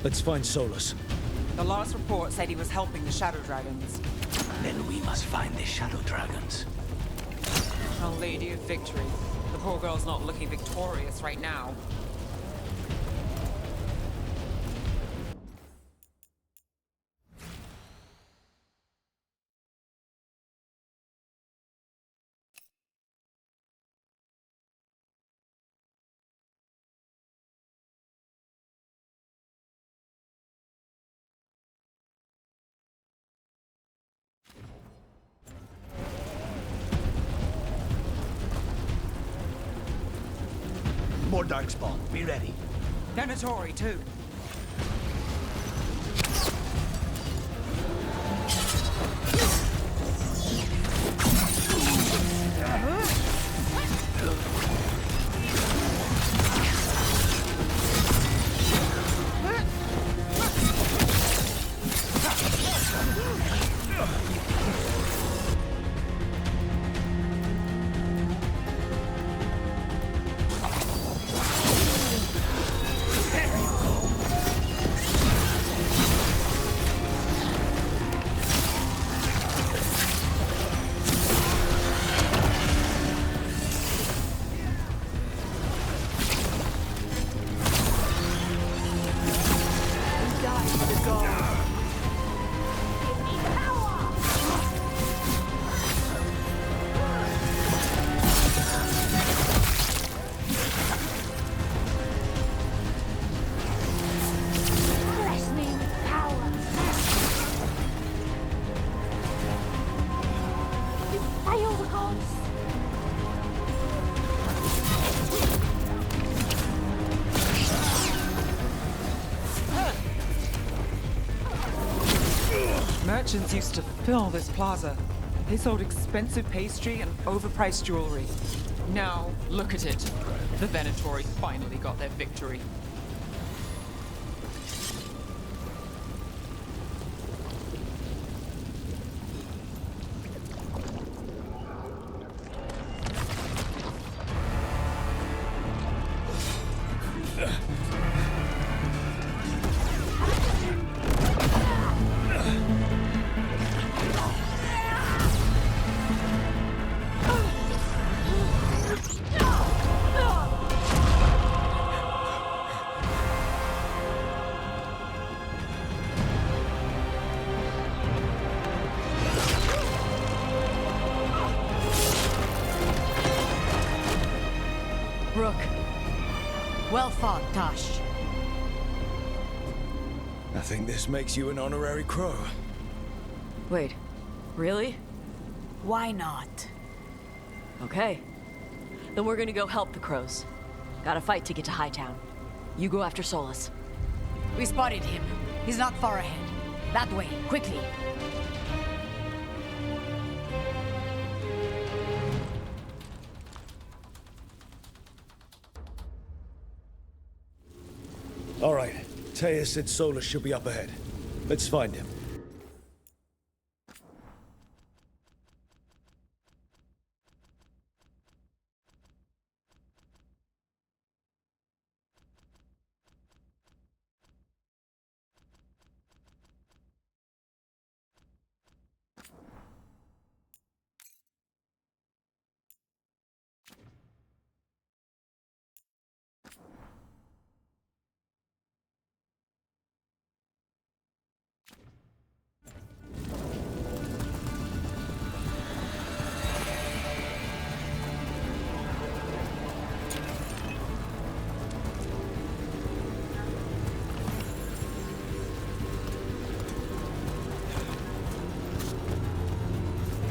Let's find Solus. The last report said he was helping the Shadow Dragons. Then we must find the Shadow Dragons. Our Lady of Victory. The poor girl's not looking victorious right now. More darkspawn. Be ready. Venatori, too. Merchants used to fill this plaza. They sold expensive pastry and overpriced jewelry. Now, look at it. The Venatori finally got their victory. Rook. Well fought, Tosh. I think this makes you an honorary crow. Wait, really? Why not? Okay. Then we're gonna go help the crows. Gotta fight to get to Hightown. You go after Solus. We spotted him. He's not far ahead. That way, quickly. All right. Taya said Solus should be up ahead. Let's find him.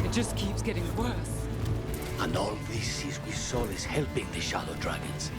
It just keeps getting worse. And all this is with Solus helping the Shadow Dragons.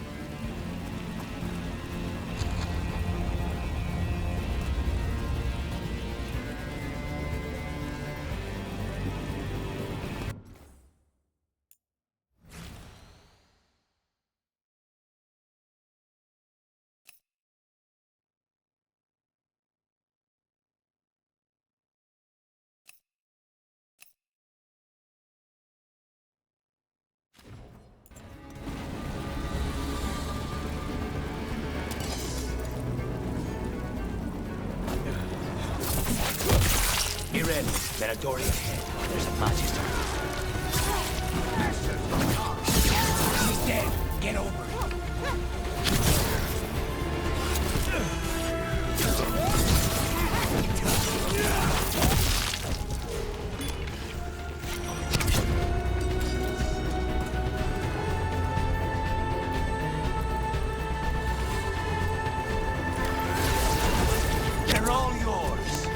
Be ready. Venatori ahead. There's a magister. He's dead. Get over it. They're all yours.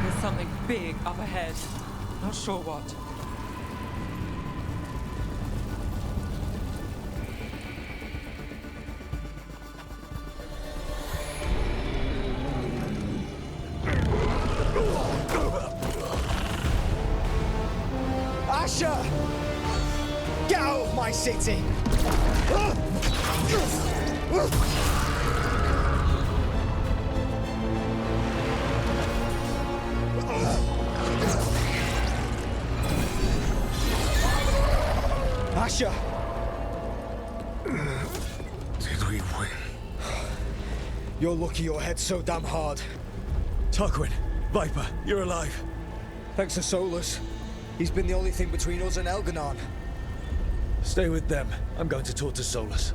There's something big up ahead. Not sure what. Asher! Get out of my city! Asher! Did we win? You're lucky your head's so damn hard. Tarquin, Viper, you're alive. Thanks to Solus. He's been the only thing between us and Elganon. Stay with them. I'm going to talk to Solus.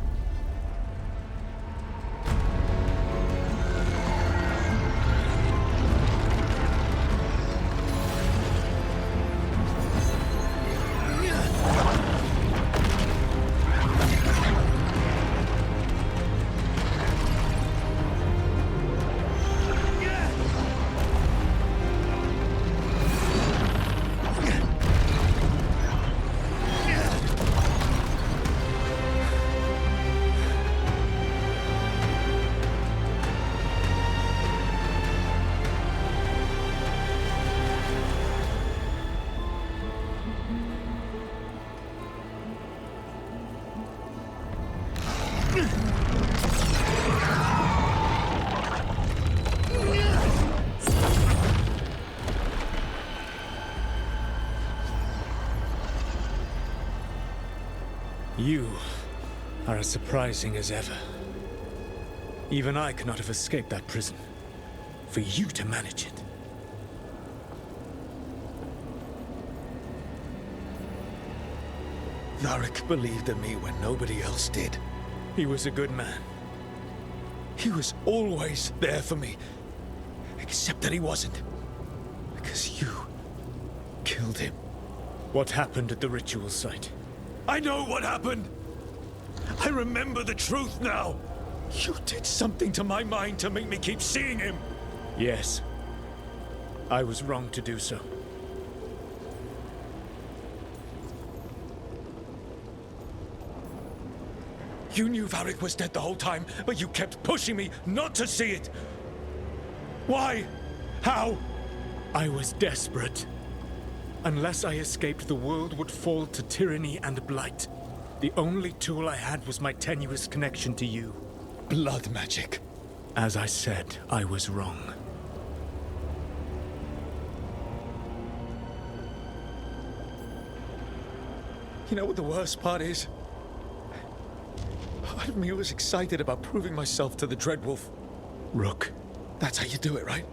You are as surprising as ever. Even I could not have escaped that prison. For you to manage it. Varric believed in me when nobody else did. He was a good man. He was always there for me. Except that he wasn't. Because you killed him. What happened at the ritual site? I know what happened! I remember the truth now! You did something to my mind to make me keep seeing him! Yes. I was wrong to do so. You knew Varric was dead the whole time, but you kept pushing me not to see it! Why? How? I was desperate. Unless I escaped, the world would fall to tyranny and blight. The only tool I had was my tenuous connection to you. Blood magic. As I said, I was wrong. You know what the worst part is? Part of me was excited about proving myself to the Dreadwolf. Rook, that's how you do it, right?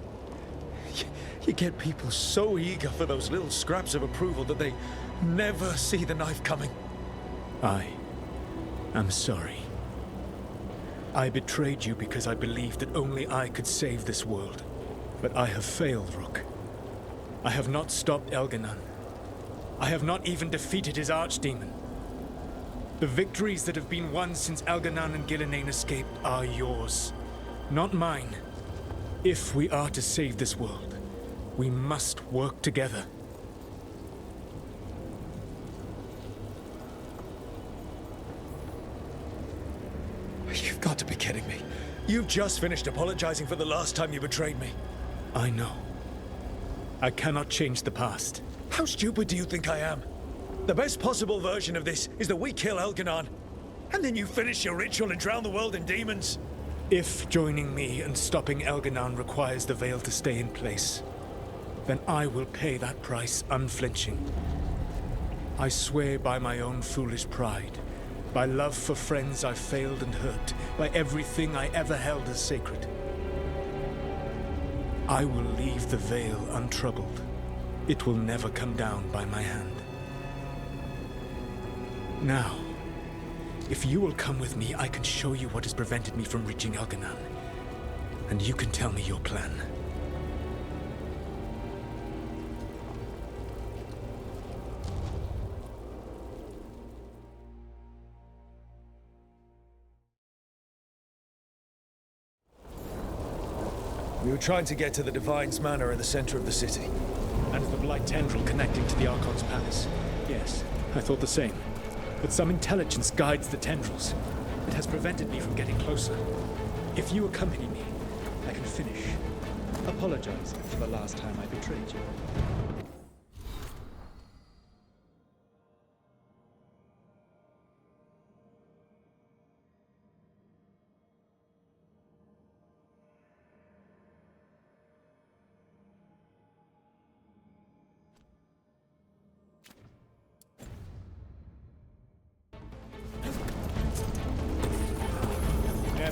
You get people so eager for those little scraps of approval that they never see the knife coming. I am sorry. I betrayed you because I believed that only I could save this world. But I have failed, Rook. I have not stopped Elganon. I have not even defeated his archdemon. The victories that have been won since Elganon and Gillenane escaped are yours, not mine. If we are to save this world, We must work together. You've got to be kidding me. You've just finished apologizing for the last time you betrayed me. I know. I cannot change the past. How stupid do you think I am? The best possible version of this is that we kill Elganon, and then you finish your ritual and drown the world in demons. If joining me and stopping Elganon requires the Veil to stay in place, then I will pay that price unflinching. I swear by my own foolish pride, by love for friends I've failed and hurt, by everything I ever held as sacred. I will leave the Veil untroubled. It will never come down by my hand. Now, if you will come with me, I can show you what has prevented me from reaching Elganon. And you can tell me your plan. We were trying to get to the Divine's Manor in the center of the city. And the Blight Tendril connecting to the Archon's palace. Yes, I thought the same. But some intelligence guides the tendrils. It has prevented me from getting closer. If you accompany me, I can finish apologizing for the last time I betrayed you.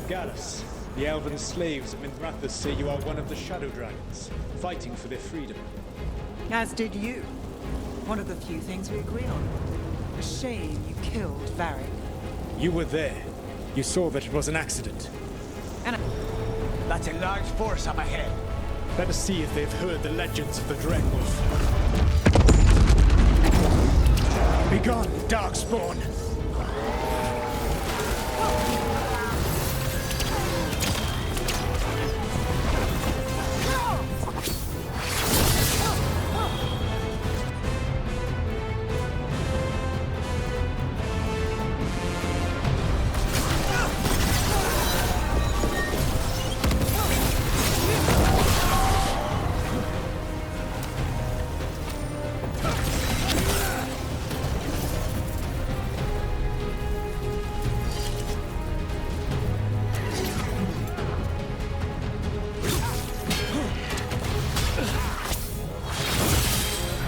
Gallus, the elven slaves of Minthrathus say you are one of the Shadow Dragons, fighting for their freedom. As did you. One of the few things we agree on. A shame you killed Varric. You were there. You saw that it was an accident. And That's a large force up ahead. Let us see if they've heard the legends of the Dreadwolf. Begone, Darkspawn!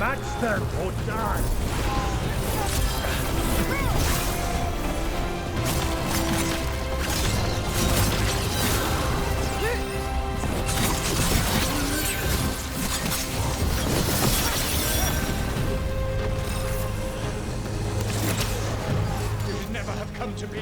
Match them or die! You should never have come to be.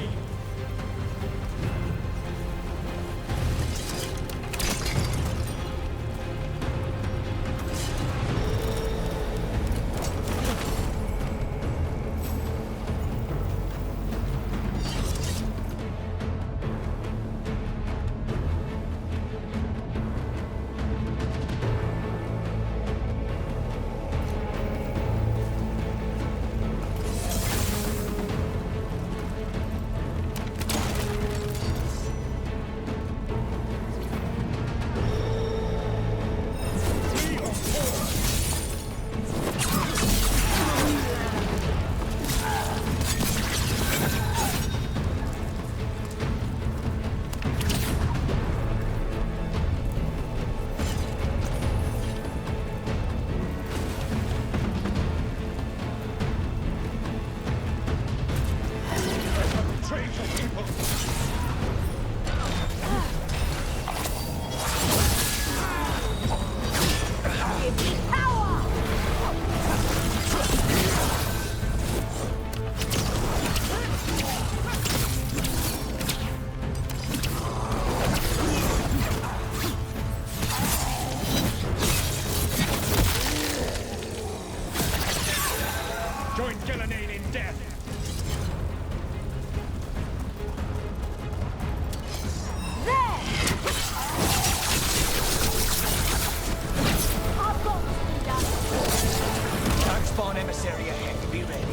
emissary ahead. Be ready.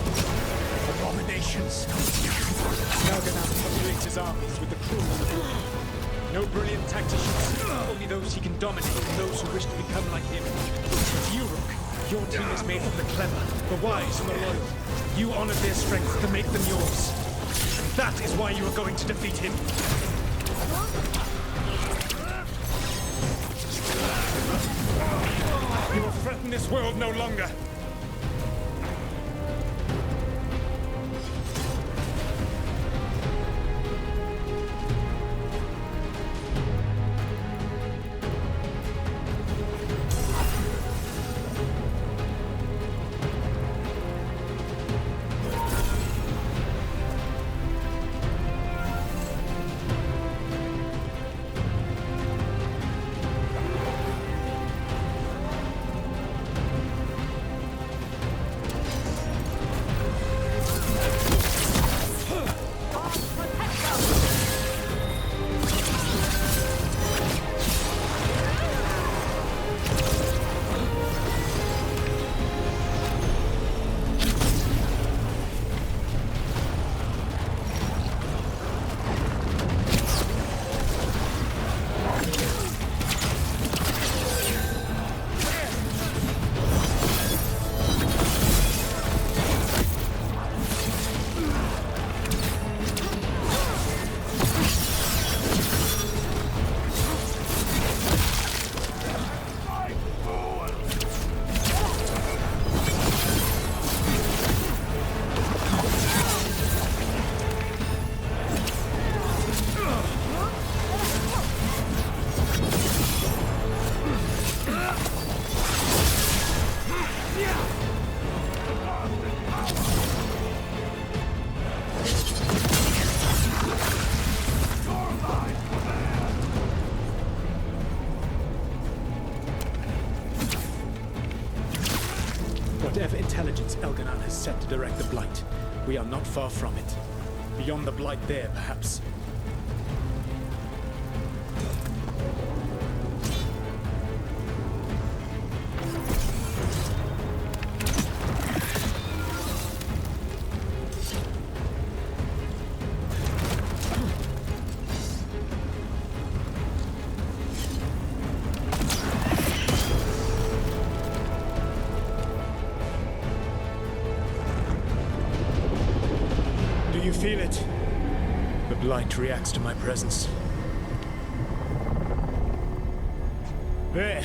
Abominations. Elganon populates his armies with the cruel and the brutal. No brilliant tacticians, only those he can dominate and those who wish to become like him. But you, Rook, your team is made from the clever, the wise, and the loyal. You honored their strength to make them yours. And that is why you are going to defeat him. You will threaten this world no longer. Whatever intelligence Elganon has set to direct the Blight, we are not far from it. Beyond the Blight there, perhaps. Do you feel it? The Blight reacts to my presence. There!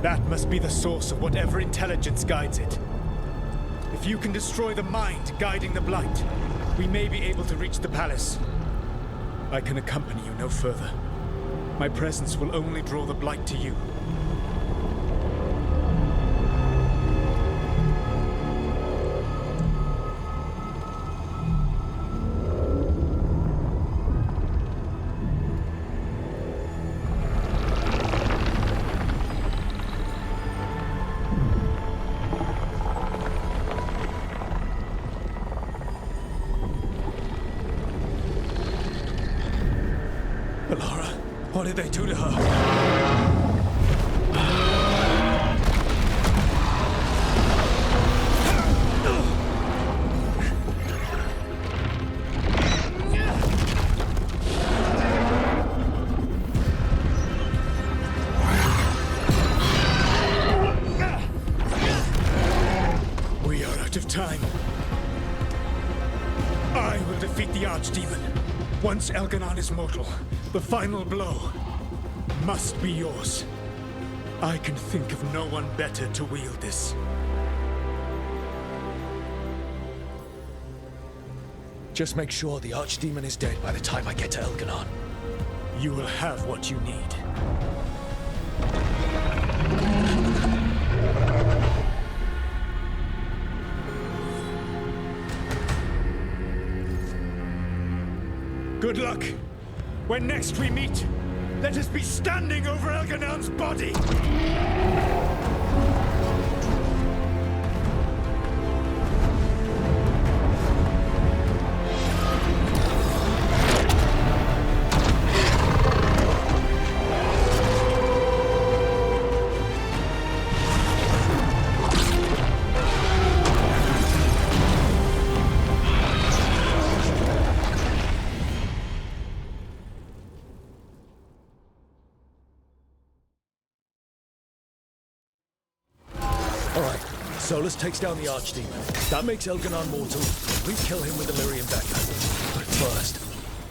That must be the source of whatever intelligence guides it. If you can destroy the mind guiding the Blight, we may be able to reach the palace. I can accompany you no further. My presence will only draw the Blight to you. Alara, what did they do to her? We are out of time. I will defeat the Archdemon. Once Elganon is mortal, the final blow must be yours. I can think of no one better to wield this. Just make sure the Archdemon is dead by the time I get to Elganon. You will have what you need. Good luck. When next we meet, let us be standing over Elganon's body! All right, Solus takes down the Archdemon. That makes Elganon mortal. We kill him with the Lyrium dagger. But first...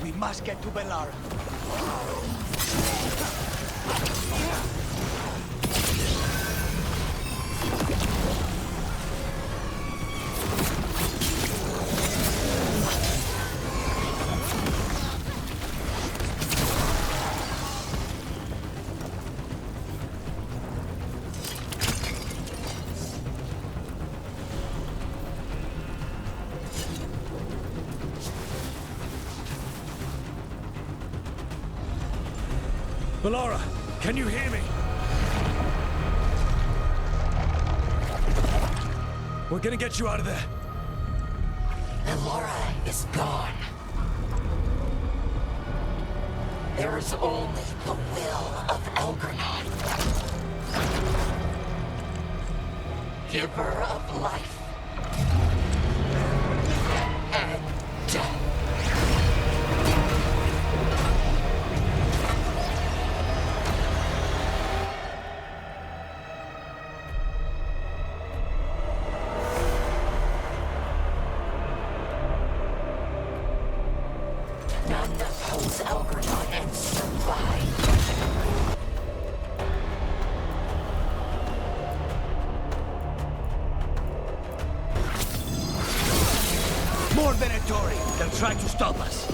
We must get to Bellara. Bellara, can you hear me? We're gonna get you out of there. Bellara is gone. There is only the will of Elganon. Giver of life and death. None oppose Elganon and survive. More Venatori! They'll try to stop us.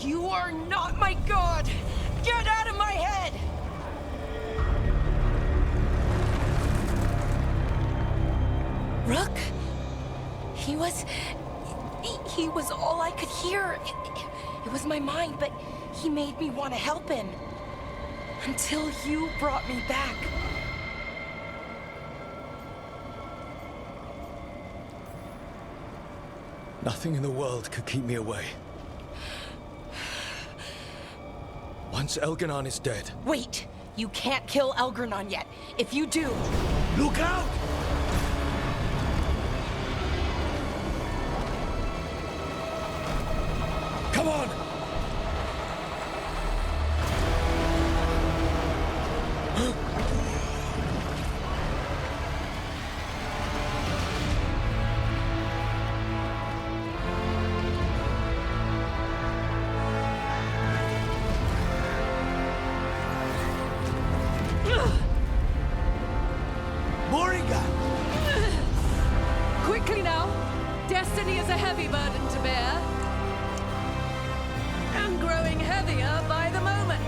You are not my god! Get out of my head! Rook? He was all I could hear. It was my mind, but he made me want to help him. Until you brought me back. Nothing in the world could keep me away. Once Elganon is dead... Wait! You can't kill Elganon yet. If you do... Look out! Come on! Quickly now! Destiny is a heavy burden to bear. And growing heavier by the moment.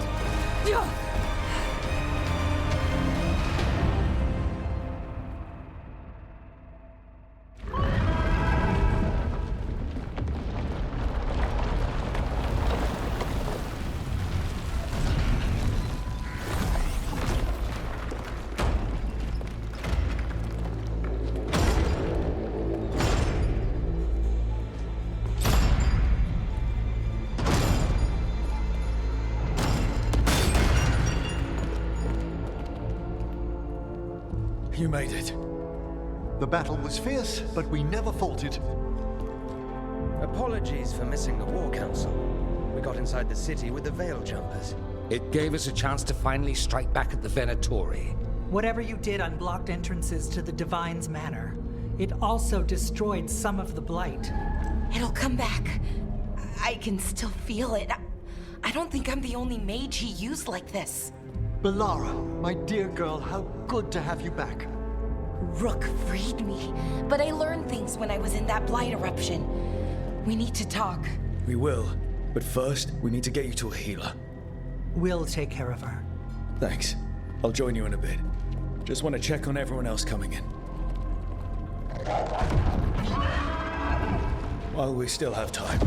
You made it. The battle was fierce, but we never faltered. Apologies for missing the War Council. We got inside the city with the Veil Jumpers. It gave us a chance to finally strike back at the Venatori. Whatever you did unblocked entrances to the Divine's Manor. It also destroyed some of the Blight. It'll come back. I can still feel it. I don't think I'm the only mage he used like this. Balara, my dear girl, how good to have you back. Rook freed me, but I learned things when I was in that blight eruption. We need to talk. We will, but first, we need to get you to a healer. We'll take care of her. Thanks. I'll join you in a bit. Just want to check on everyone else coming in. While we still have time.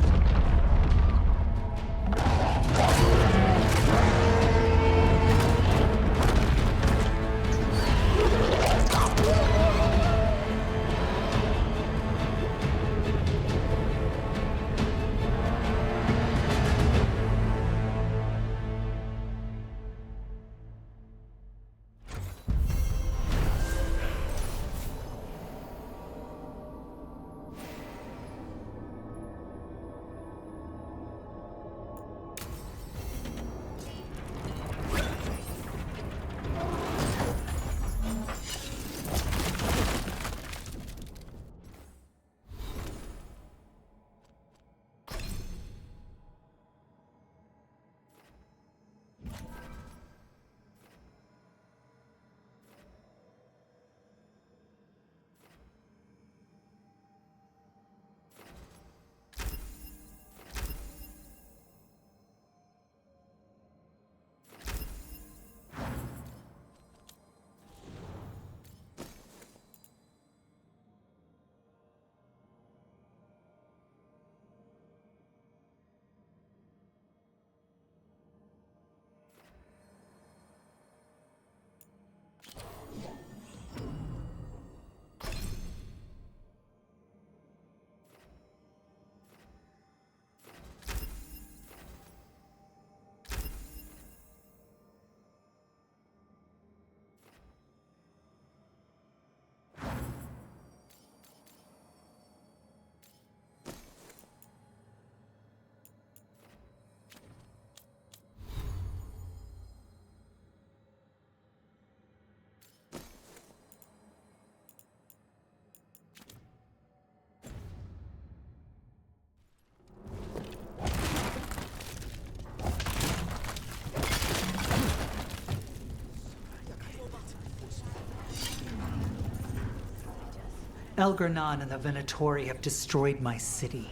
Elgar'nan and the Venatori have destroyed my city.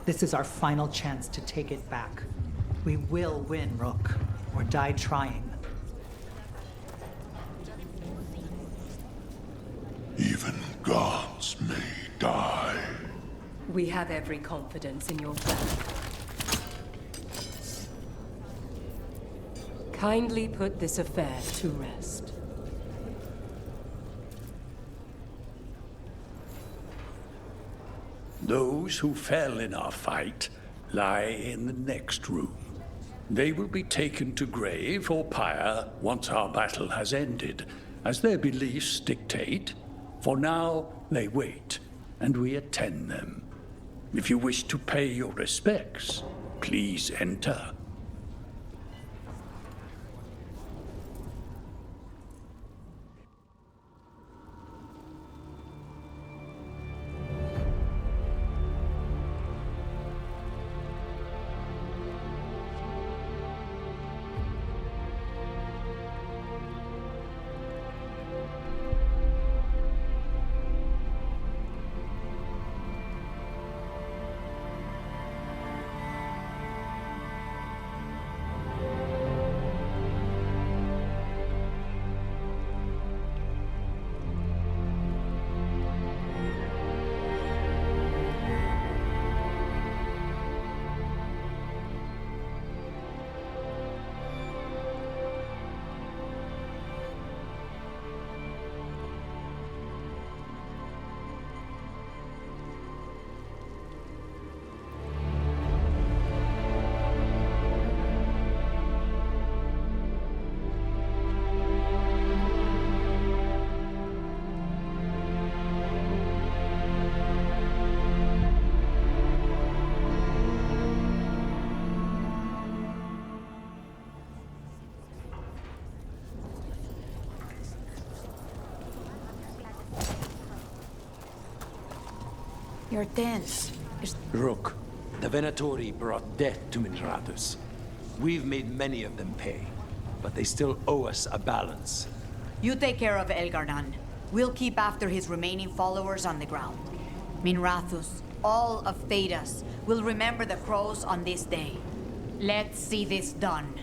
This is our final chance to take it back. We will win, Rook, or die trying. Even gods may die. We have every confidence in your plan. Kindly put this affair to rest. Those who fell in our fight lie in the next room. They will be taken to grave or pyre once our battle has ended, as their beliefs dictate. For now, they wait, and we attend them. If you wish to pay your respects, please enter. You're dense. Rook, the Venatori brought death to Minrathous. We've made many of them pay. but they still owe us a balance. You take care of Elgar'nan. We'll keep after his remaining followers on the ground. Minrathus, all of Thedas, will remember the crows on this day. Let's see this done.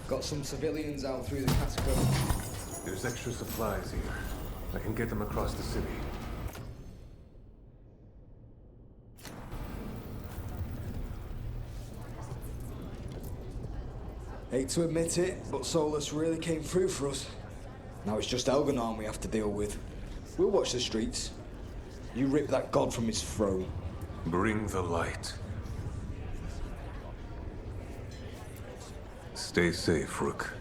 Got some civilians out through the catacombs. There's extra supplies here. I can get them across the city. Hate to admit it, but Solus really came through for us. Now it's just Elgar'nan we have to deal with. We'll watch the streets. You rip that god from his throne. Bring the light. Stay safe, Rook.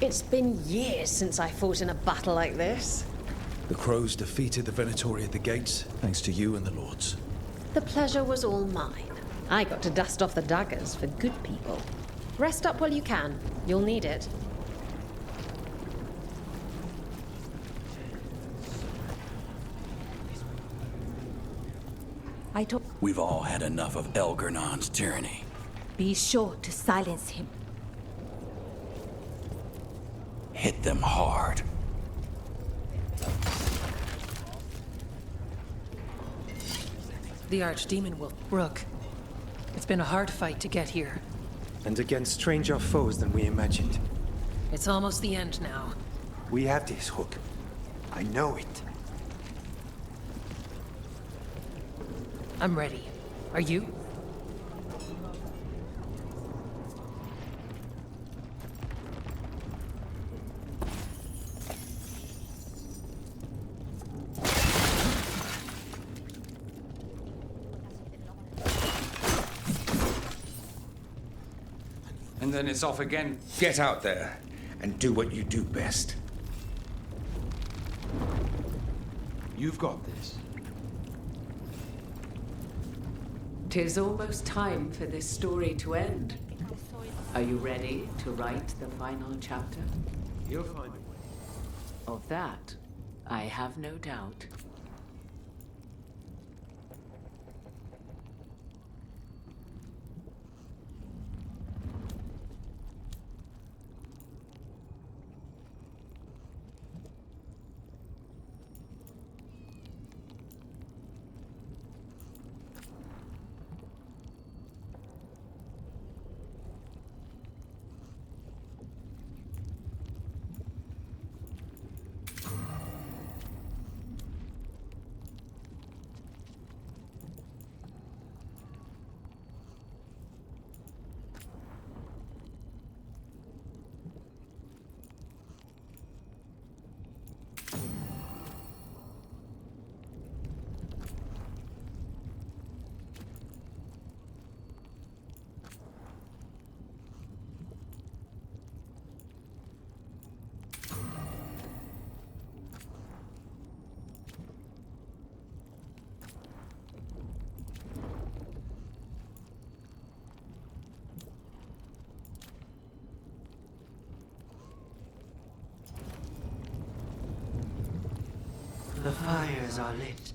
It's been years since I fought in a battle like this. The crows defeated the Venatori at the gates, thanks to you and the lords. The pleasure was all mine. I got to dust off the daggers for good people. Rest up while you can. You'll need it. We've all had enough of Elgar'nan's tyranny. Be sure to silence him. Hit them hard. The Archdemon will... Rook, it's been a hard fight to get here. And against stranger foes than we imagined. It's almost the end now. We have this, Rook. I know it. I'm ready. Are you? And then it's off again. Get out there and do what you do best. You've got this. 'Tis almost time for this story to end. Are you ready to write the final chapter? You'll find a way. Of that, I have no doubt. The fires are lit.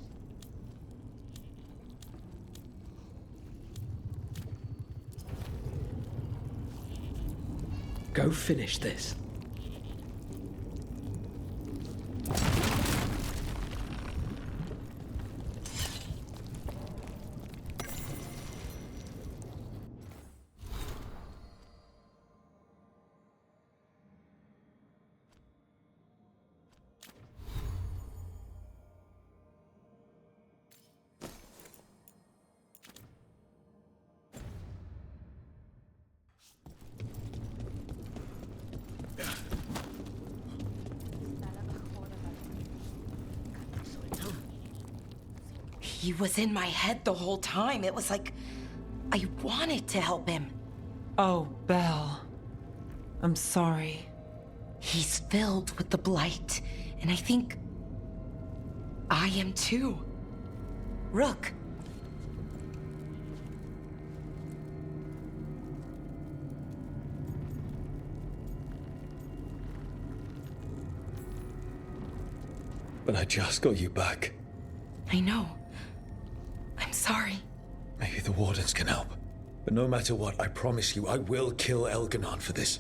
Go finish this. He was in my head the whole time. It was like I wanted to help him. Oh, Belle. I'm sorry. He's filled with the blight, and I think I am too. Rook. But I just got you back. I know. I'm sorry. Maybe the Wardens can help. But no matter what, I promise you, I will kill Elganon for this.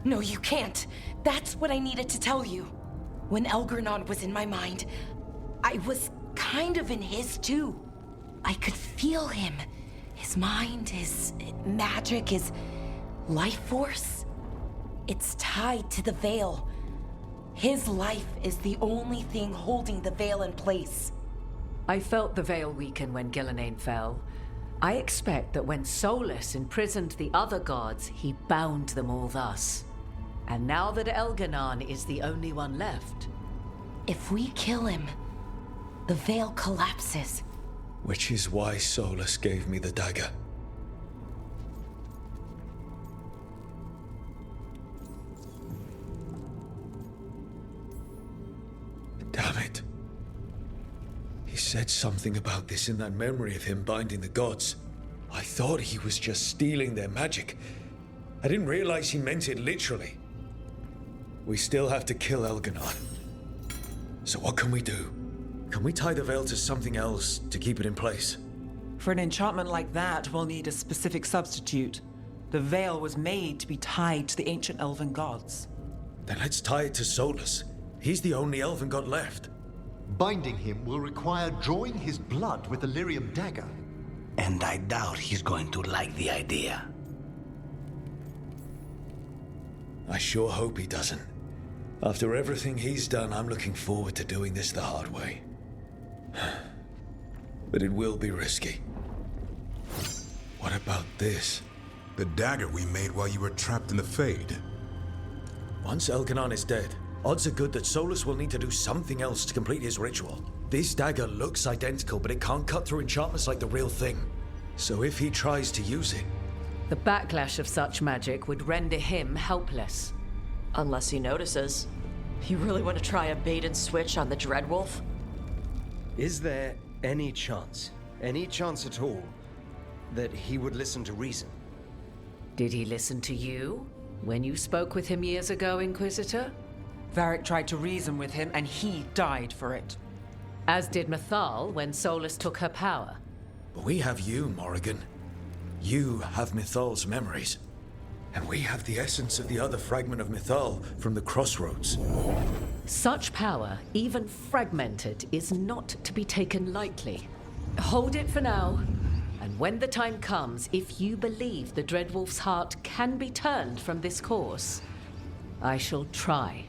No, you can't. That's what I needed to tell you. When Elgarnon was in my mind, I was kind of in his too. I could feel him. His mind, his magic, his life force. It's tied to the Veil. His life is the only thing holding the Veil in place. I felt the Veil weaken when Gillenane fell. I expect that when Solus imprisoned the other gods, he bound them all thus. And now that Elganon is the only one left... If we kill him, the Veil collapses. Which is why Solus gave me the dagger. Damn it. He said something about this in that memory of him binding the gods. I thought he was just stealing their magic. I didn't realize he meant it literally. We still have to kill Elganon. So what can we do? Can we tie the Veil to something else to keep it in place? For an enchantment like that, we'll need a specific substitute. The Veil was made to be tied to the ancient elven gods. Then let's tie it to Solus. He's the only elven god left. Binding him will require drawing his blood with the lyrium dagger. And I doubt he's going to like the idea. I sure hope he doesn't. After everything he's done, I'm looking forward to doing this the hard way. But it will be risky. What about this? The dagger we made while you were trapped in the Fade. Once Elganon is dead, odds are good that Solus will need to do something else to complete his ritual. This dagger looks identical, but it can't cut through enchantments like the real thing. So if he tries to use it... The backlash of such magic would render him helpless. Unless he notices. You really want to try a bait and switch on the Dreadwolf? Is there any chance at all, that he would listen to reason? Did he listen to you when you spoke with him years ago, Inquisitor? Varric tried to reason with him, and he died for it. As did Mythal when Solus took her power. But we have you, Morrigan. You have Mythal's memories. And we have the essence of the other fragment of Mythal from the Crossroads. Such power, even fragmented, is not to be taken lightly. Hold it for now. And when the time comes, if you believe the Dreadwolf's heart can be turned from this course, I shall try.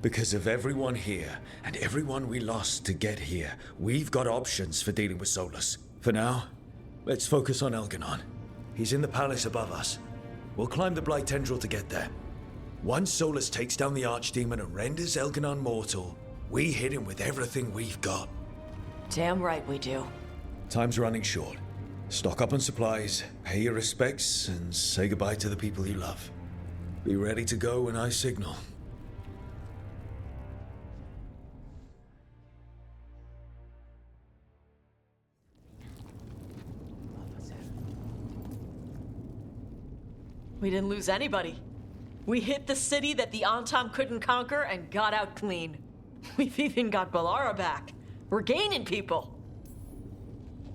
Because of everyone here, and everyone we lost to get here, we've got options for dealing with Solus. For now, let's focus on Elganon. He's in the palace above us. We'll climb the Blight Tendril to get there. Once Solus takes down the Archdemon and renders Elganon mortal, we hit him with everything we've got. Damn right we do. Time's running short. Stock up on supplies, pay your respects, and say goodbye to the people you love. Be ready to go when I signal. We didn't lose anybody. We hit the city that the Antam couldn't conquer and got out clean. We've even got Balara back. We're gaining people.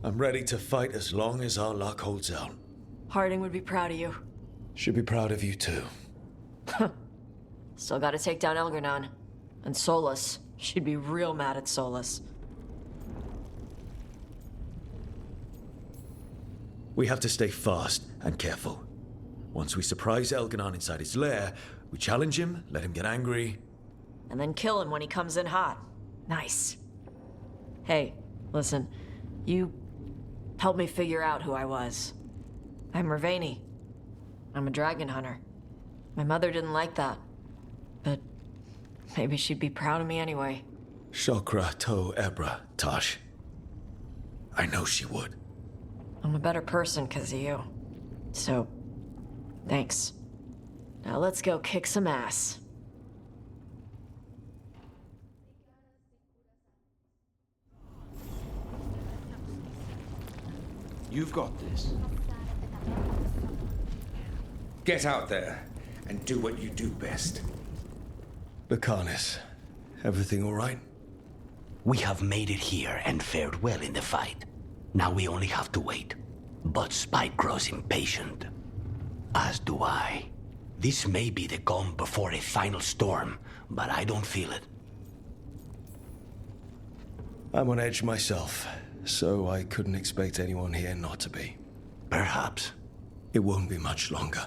I'm ready to fight as long as our luck holds out. Harding would be proud of you. Should be proud of you too. Still gotta take down Elgarnon. And Solus. She'd be real mad at Solus. We have to stay fast and careful. Once we surprise Elganon inside his lair, we challenge him, let him get angry. And then kill him when he comes in hot. Nice. Hey, listen. You helped me figure out who I was. I'm Ravani. I'm a dragon hunter. My mother didn't like that. But maybe she'd be proud of me anyway. Shokra to Ebra, Tosh. I know she would. I'm a better person because of you. So, thanks. Now let's go kick some ass. You've got this. Get out there and do what you do best. Bakanis, everything all right? We have made it here and fared well in the fight. Now we only have to wait. But Spike grows impatient. As do I. This may be the calm before a final storm, but I don't feel it. I'm on edge myself, so I couldn't expect anyone here not to be. Perhaps. It won't be much longer.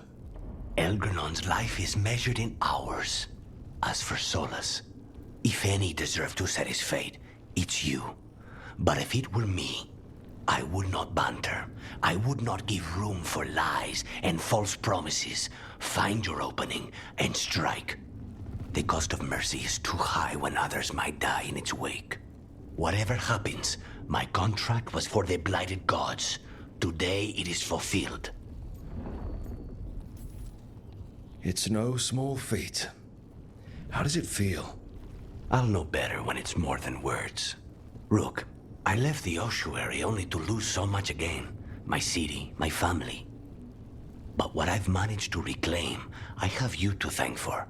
Elgernon's life is measured in hours. As for Solus, if any deserve to set his fate, it's you. But if it were me, I would not banter. I would not give room for lies and false promises. Find your opening and strike. The cost of mercy is too high when others might die in its wake. Whatever happens, my contract was for the blighted gods. Today it is fulfilled. It's no small feat. How does it feel? I'll know better when it's more than words. Rook, I left the ossuary only to lose so much again. My city, my family. But what I've managed to reclaim, I have you to thank for.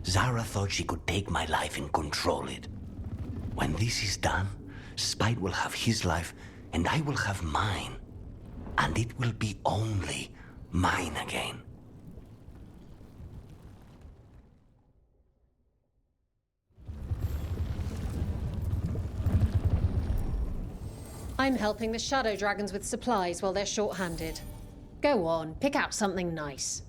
Zara thought she could take my life and control it. When this is done, Spite will have his life, and I will have mine. And it will be only mine again. I'm helping the Shadow Dragons with supplies while they're short-handed. Go on, pick out something nice.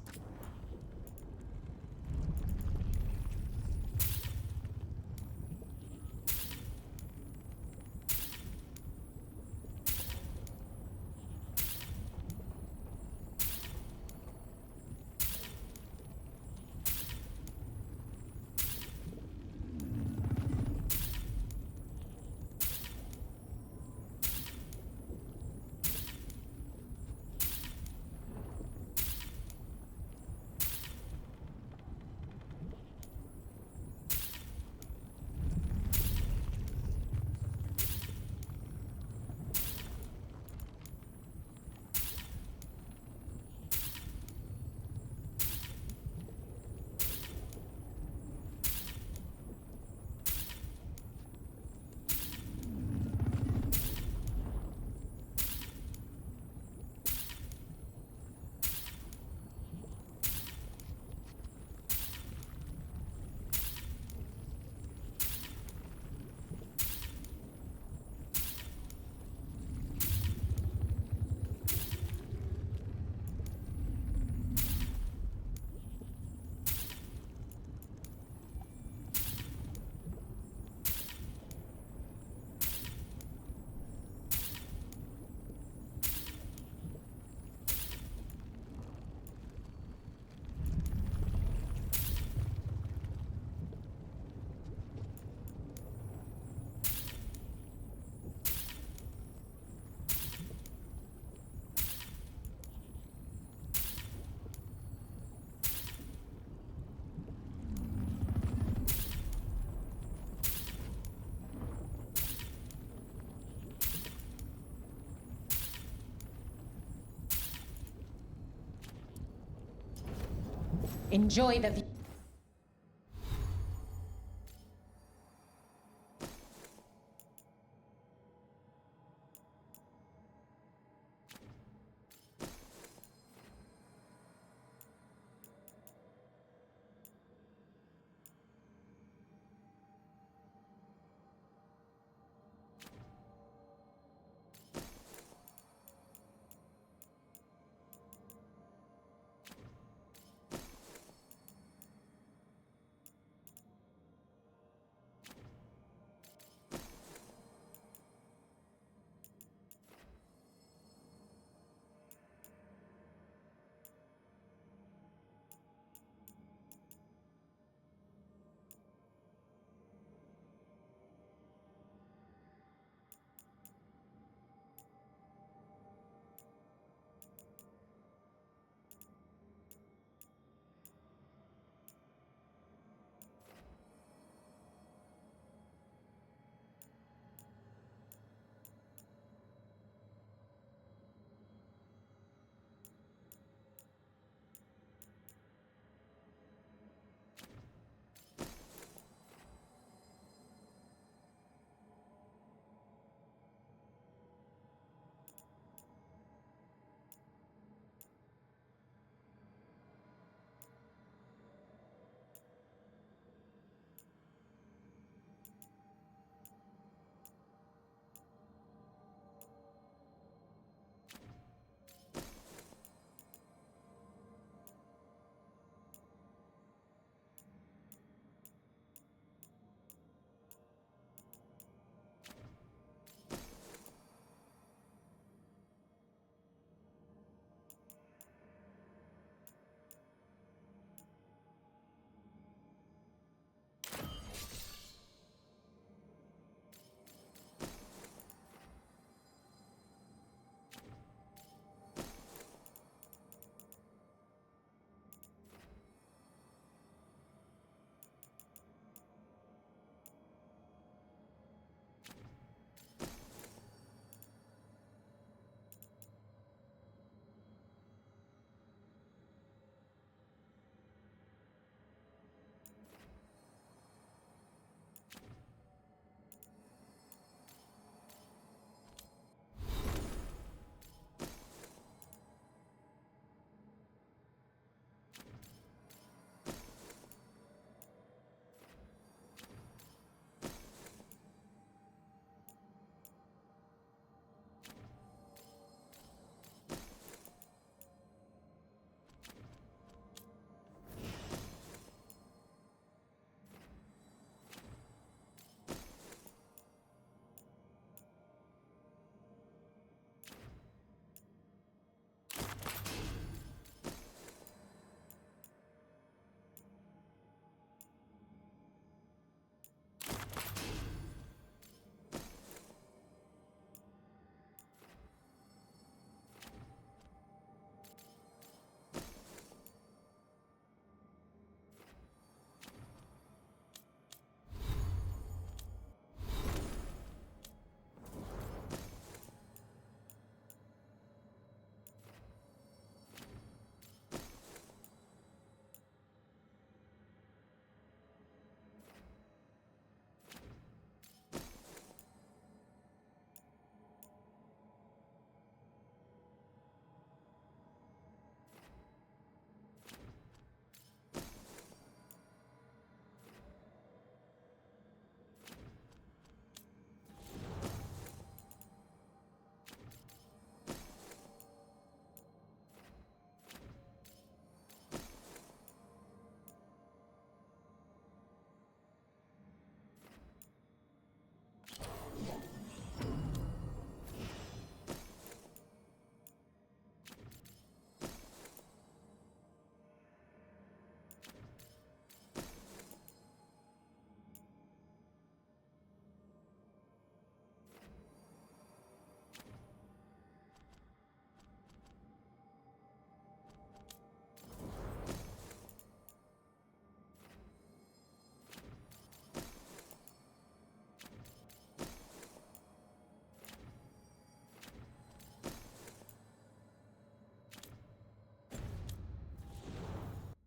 Enjoy the view.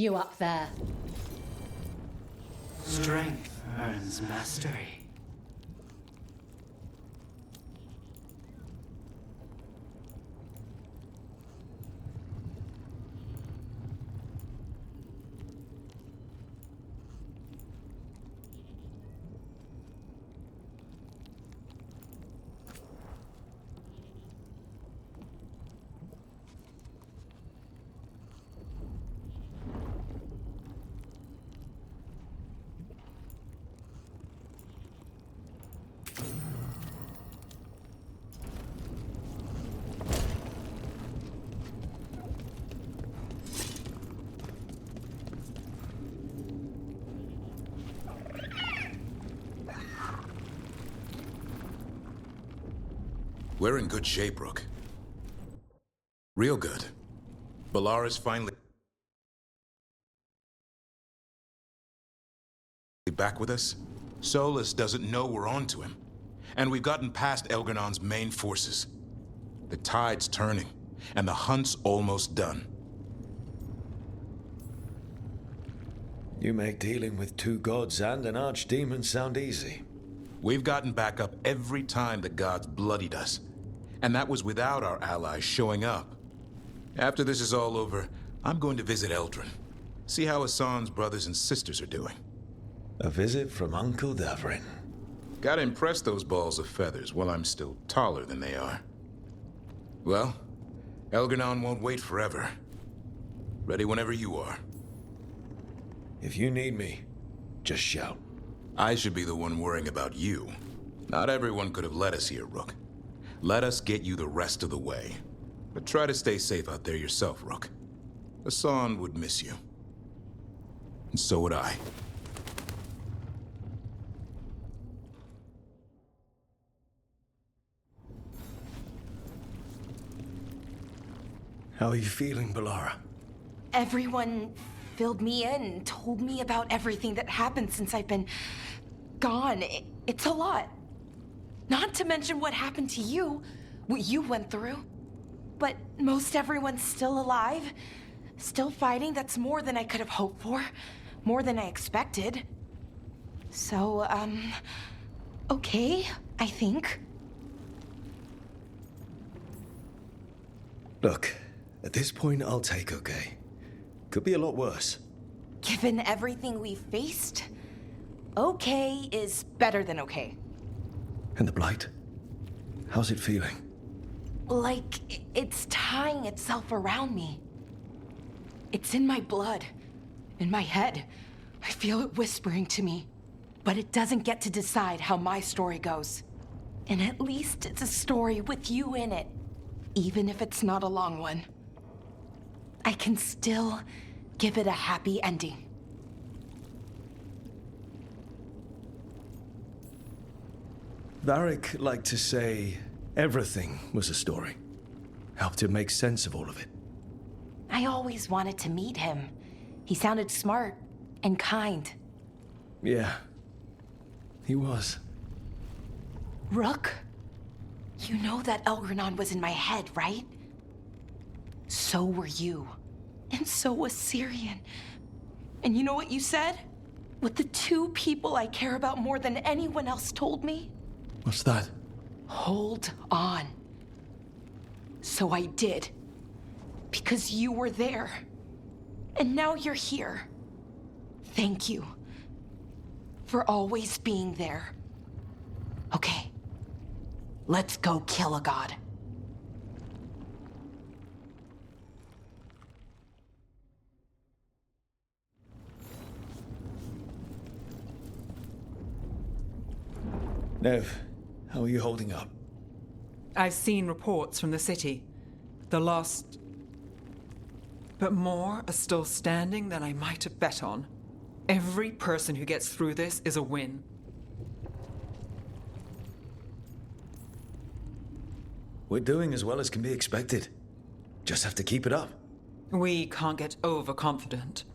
You up there. Strength earns mastery. We're in good shape, Rook. Real good. Balar is finally back with us. Solus doesn't know we're on to him. And we've gotten past Elgarnon's main forces. The tide's turning, and the hunt's almost done. You make dealing with two gods and an archdemon sound easy. We've gotten back up every time the gods bloodied us. And that was without our allies showing up. After this is all over, I'm going to visit Eldrin. See how Hassan's brothers and sisters are doing. A visit from Uncle Davrin. Gotta impress those balls of feathers while I'm still taller than they are. Well, Elgarnon won't wait forever. Ready whenever you are. If you need me, just shout. I should be the one worrying about you. Not everyone could have led us here, Rook. Let us get you the rest of the way. But try to stay safe out there yourself, Rook. Hassan would miss you. And so would I. How are you feeling, Balara? Everyone filled me in and told me about everything that happened since I've been gone. It's a lot. Not to mention what happened to you, what you went through. But most everyone's still alive, still fighting. That's more than I could have hoped for, more than I expected. So, okay, I think. Look, at this point, I'll take okay. Could be a lot worse. Given everything we've faced, okay is better than okay. And the blight? How's it feeling? Like it's tying itself around me. It's in my blood, in my head. I feel it whispering to me. But it doesn't get to decide how my story goes. And at least it's a story with you in it, even if it's not a long one. I can still give it a happy ending. Varric liked to say everything was a story. Helped him make sense of all of it. I always wanted to meet him. He sounded smart and kind. Yeah, he was. Rook, you know that Elgarnon was in my head, right? So were you. And so was Syrian. And you know what you said? What the two people I care about more than anyone else told me? What's that? Hold on. So I did. Because you were there. And now you're here. Thank you. For always being there. Okay. Let's go kill a god. Nev, how are you holding up? I've seen reports from the city. The lost... But more are still standing than I might have bet on. Every person who gets through this is a win. We're doing as well as can be expected. Just have to keep it up. We can't get overconfident.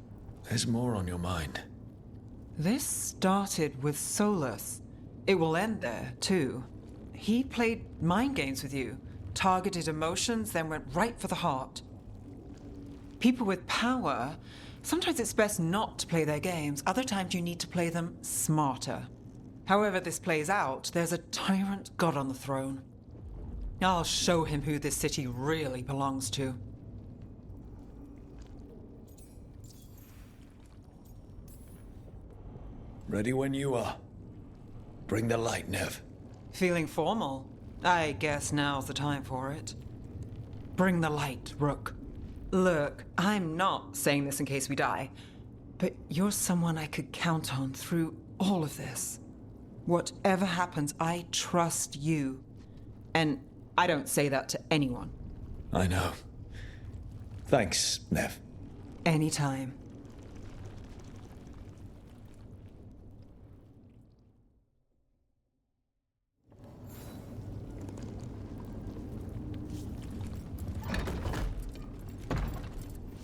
There's more on your mind. This started with Solus. It will end there, too. He played mind games with you, targeted emotions, then went right for the heart. People with power Sometimes it's best not to play their games. Other times you need to play them smarter. However this plays out, there's a tyrant god on the throne. I'll show him who this city really belongs to. Ready when you are. Bring the light, Nev. Feeling formal? I guess now's the time for it. Bring the light, Rook. Look, I'm not saying this in case we die, but you're someone I could count on through all of this. Whatever happens, I trust you. And I don't say that to anyone. I know. Thanks, Nev. Anytime.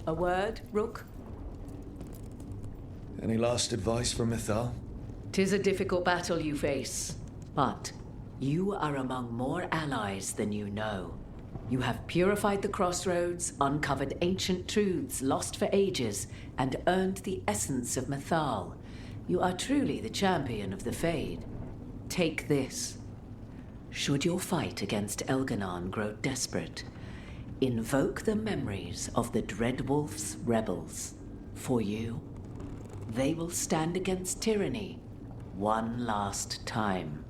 A word, Rook? Any last advice from Mythal? 'Tis a difficult battle you face, but you are among more allies than you know. You have purified the crossroads, uncovered ancient truths lost for ages, and earned the essence of Mythal. You are truly the champion of the Fade. Take this. Should your fight against Elganon grow desperate, invoke the memories of the Dreadwolf's rebels. For you, they will stand against tyranny one last time.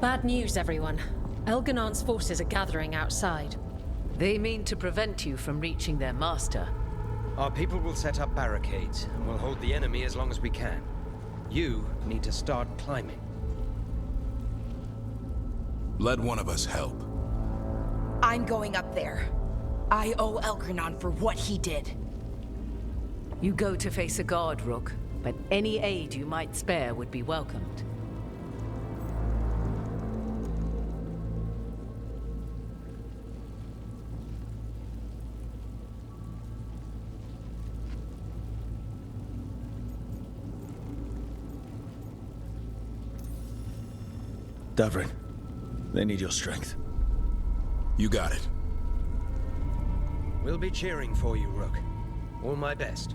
Bad news, everyone. Elganon's forces are gathering outside. They mean to prevent you from reaching their master. Our people will set up barricades, and we'll hold the enemy as long as we can. You need to start climbing. Let one of us help. I'm going up there. I owe Elgarnon for what he did. You go to face a guard, Rook, but any aid you might spare would be welcomed. Davrin, they need your strength. You got it. We'll be cheering for you, Rook. All my best.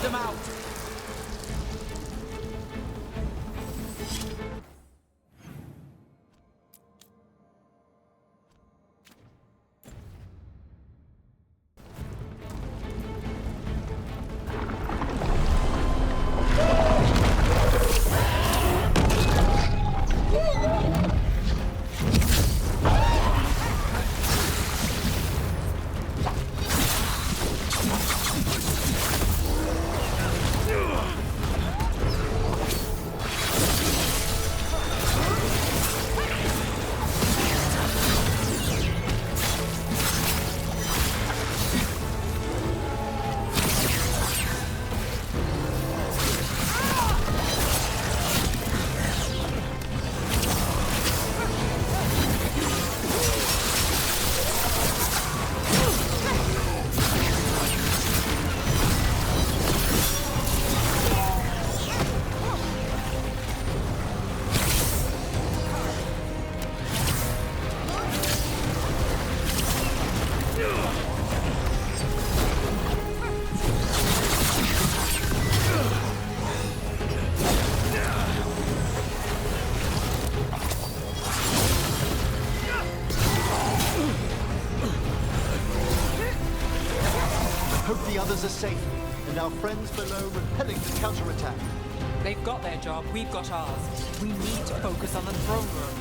them out! Hope the others are safe, and our friends below repelling the counterattack. They've got their job, we've got ours. We need to focus on the throne room.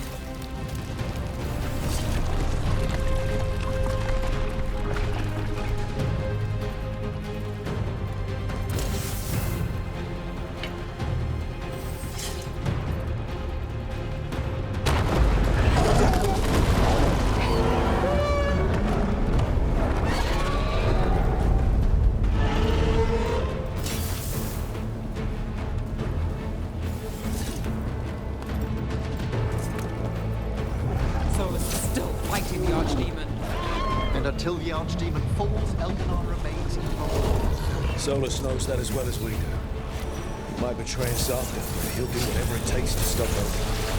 Until the Archdemon falls, Elganon remains invulnerable. Solus knows that as well as we do. He might betray us after, but he'll do whatever it takes to stop Elganon.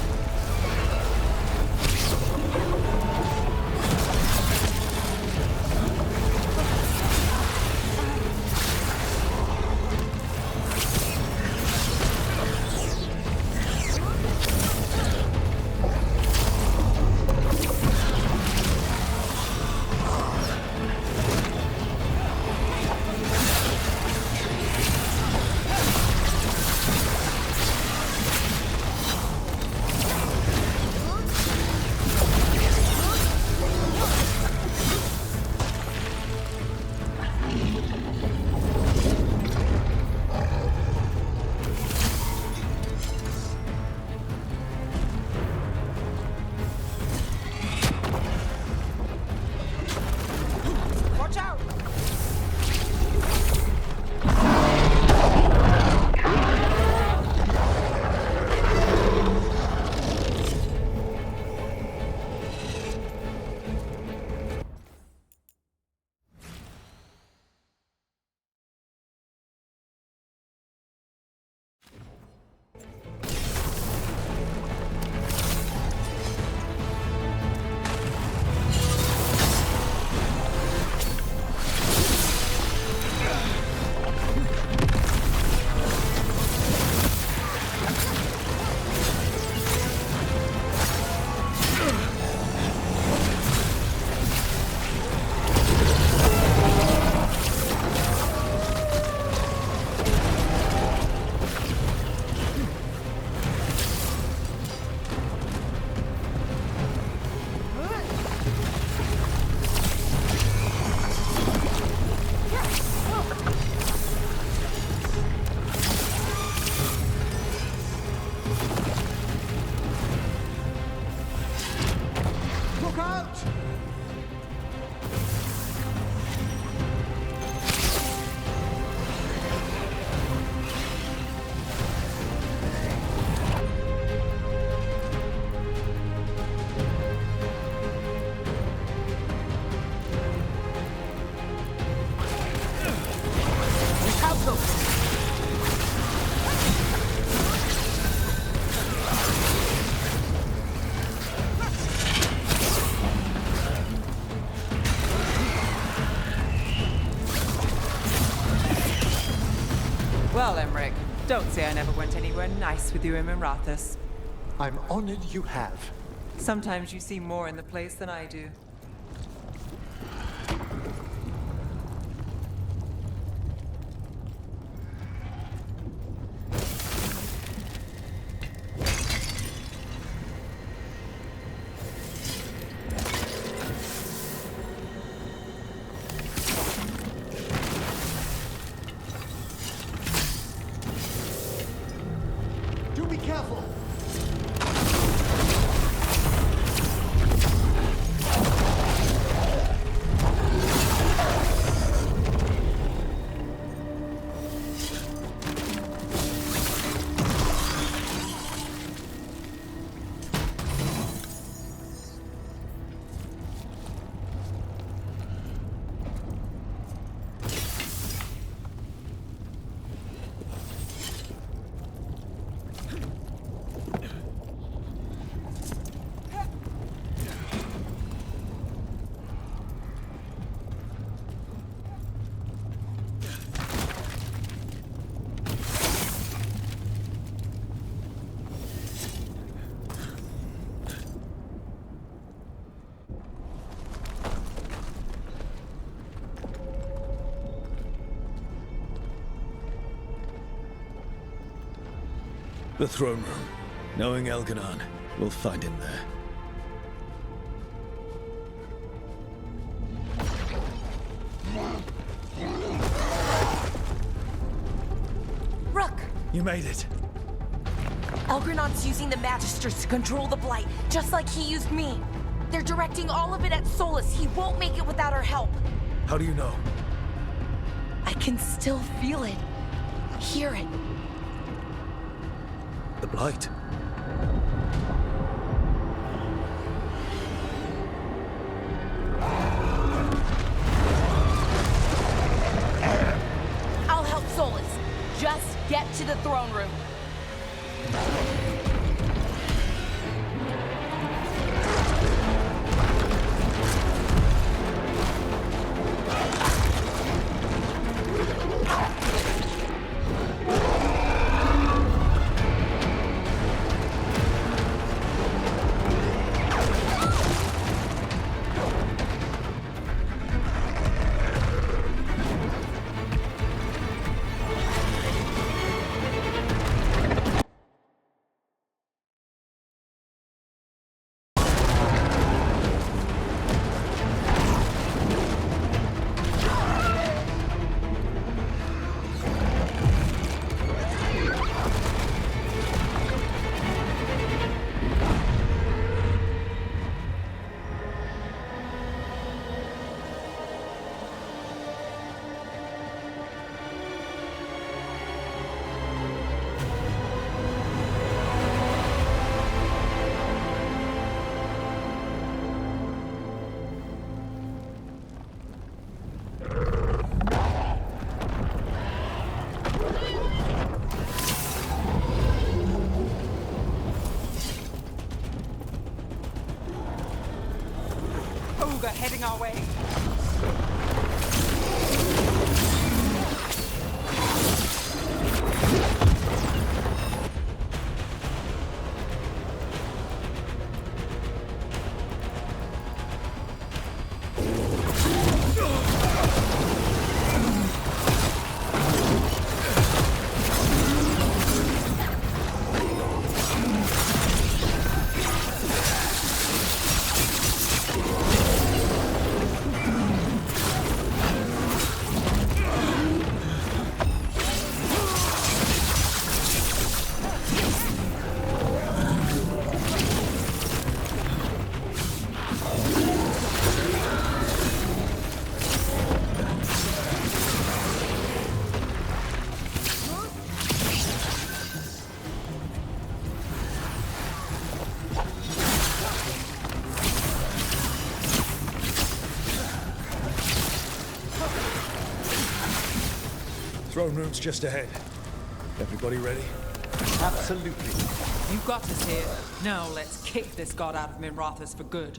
Well, Emmerich, don't say I never went anywhere nice with you in Minrathous. I'm honored you have. Sometimes you see more in the place than I do. Do be careful! The throne room. Knowing Elganon, we'll find him there. Rook! You made it. Elgranon's using the Magisters to control the Blight, just like he used me. They're directing all of it at Solus. He won't make it without our help. How do you know? I can still feel it. Hear it. The Blight. I'll help Solus. Just get to the throne room. Ogre heading our way. Throne room's just ahead. Everybody ready? Absolutely. You got us here. Now let's kick this god out of Minrathous for good.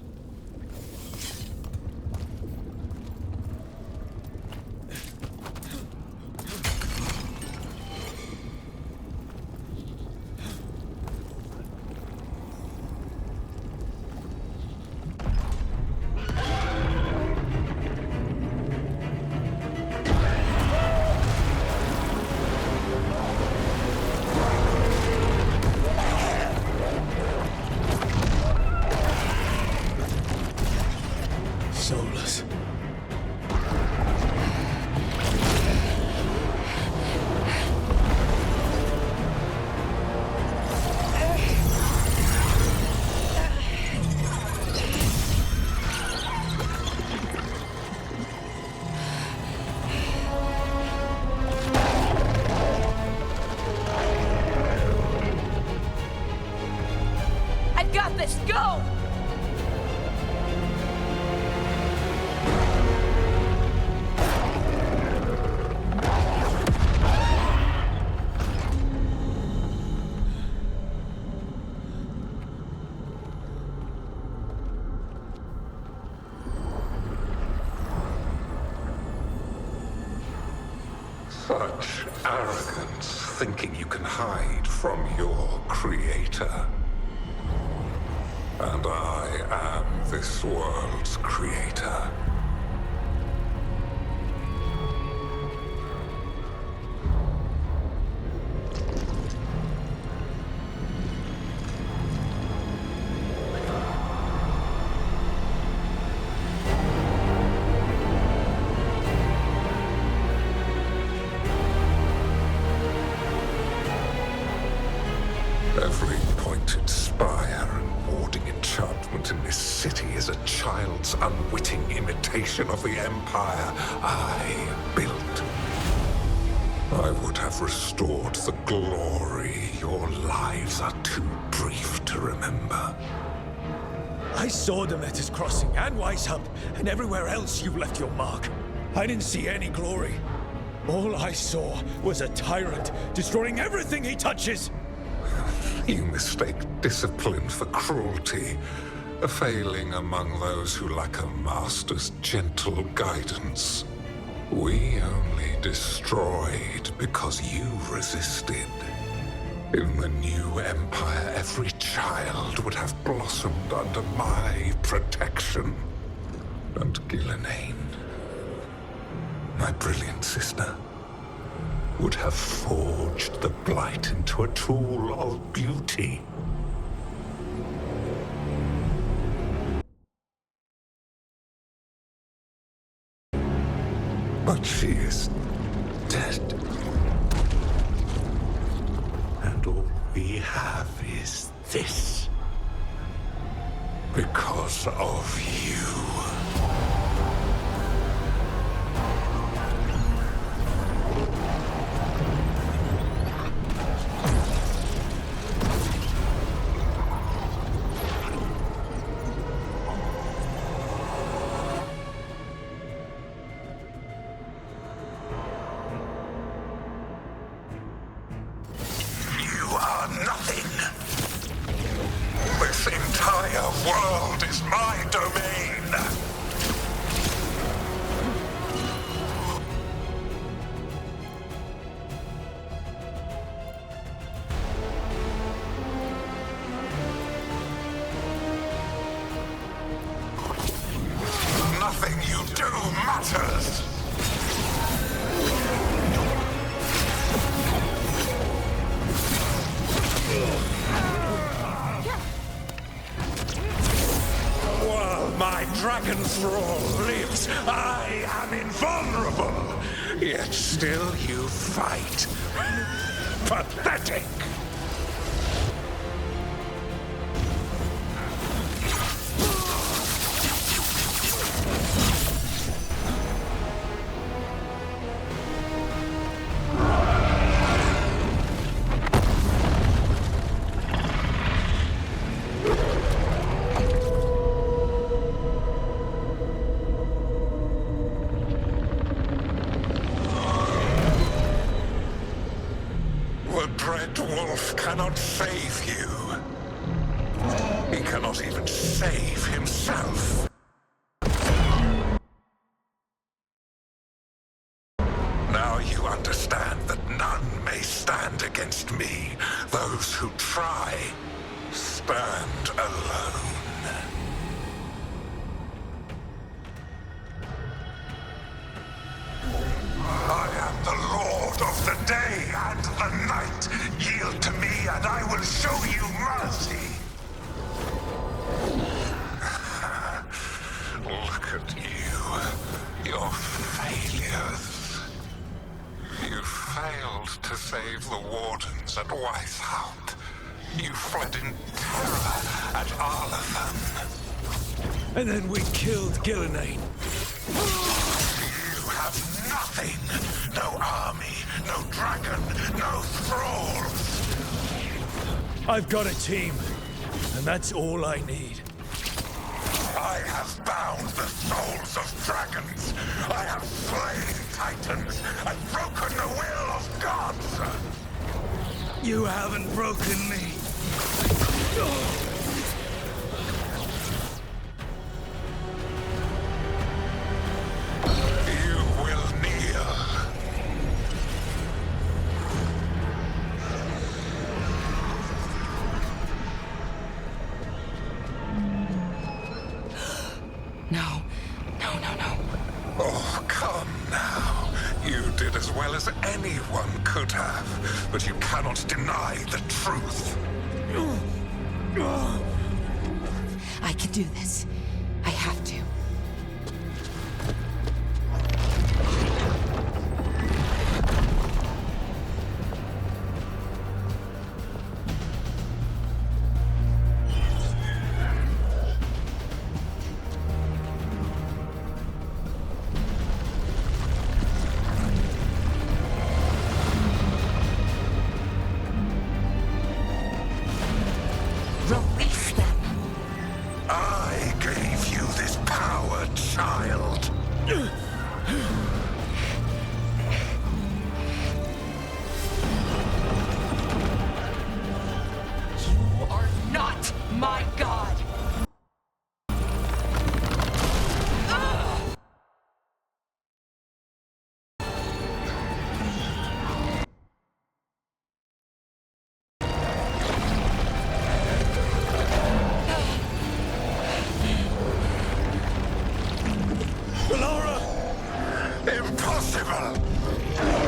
this! Go! Such arrogance, thinking you can hide from your creator. And I am this world's creator. Every pointed spire and warding enchantment in this city is a child's unwitting imitation of the empire I built. I would have restored the glory. Your lives are too brief to remember. I saw Demeter's Crossing and Weishaupt, and everywhere else you left your mark. I didn't see any glory. All I saw was a tyrant destroying everything he touches. You mistake discipline for cruelty, a failing among those who lack a master's gentle guidance. We only destroyed because you resisted. In the new empire, every child would have blossomed under my protection. And Gillenane, my brilliant sister, would have forged the blight into a tool of beauty. But she is dead. And all we have is this. Because of you. This entire world is my domain! Nothing you do matters! While my dragon thrall lives, I am invulnerable. Yet still you fight. Pathetic! The Dread Wolf cannot save you. He cannot even save himself. Now you understand that none may stand against me. Those who try stand alone. I am the Lord of the day and the night. Yield to me and I will show you mercy. Look at you. Your failures. You failed to save the wardens at Weishaupt. You fled in terror at Arlathan. And then we killed Gillenane. You have nothing. No army, no dragon, no thralls. I've got a team. And that's all I need. I have bound the souls of dragons. I have slain titans and broken the will of gods. You haven't broken me. You will kneel. No. No. Oh, come now. You did as well as anyone could have, but you cannot deny the truth. I can do this. I have to. Release them. I gave you this power, child. You are not my god. Laura! Impossible!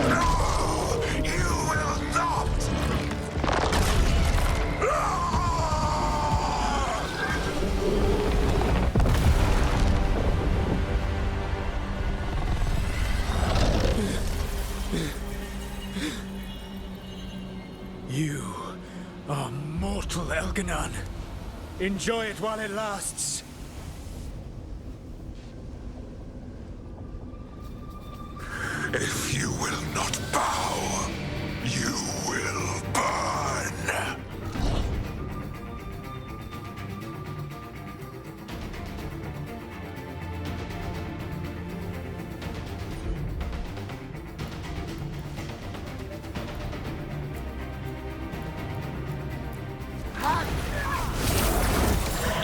No! You will not! You are mortal, Elganon. Enjoy it while it lasts. If you will not bow, you will burn.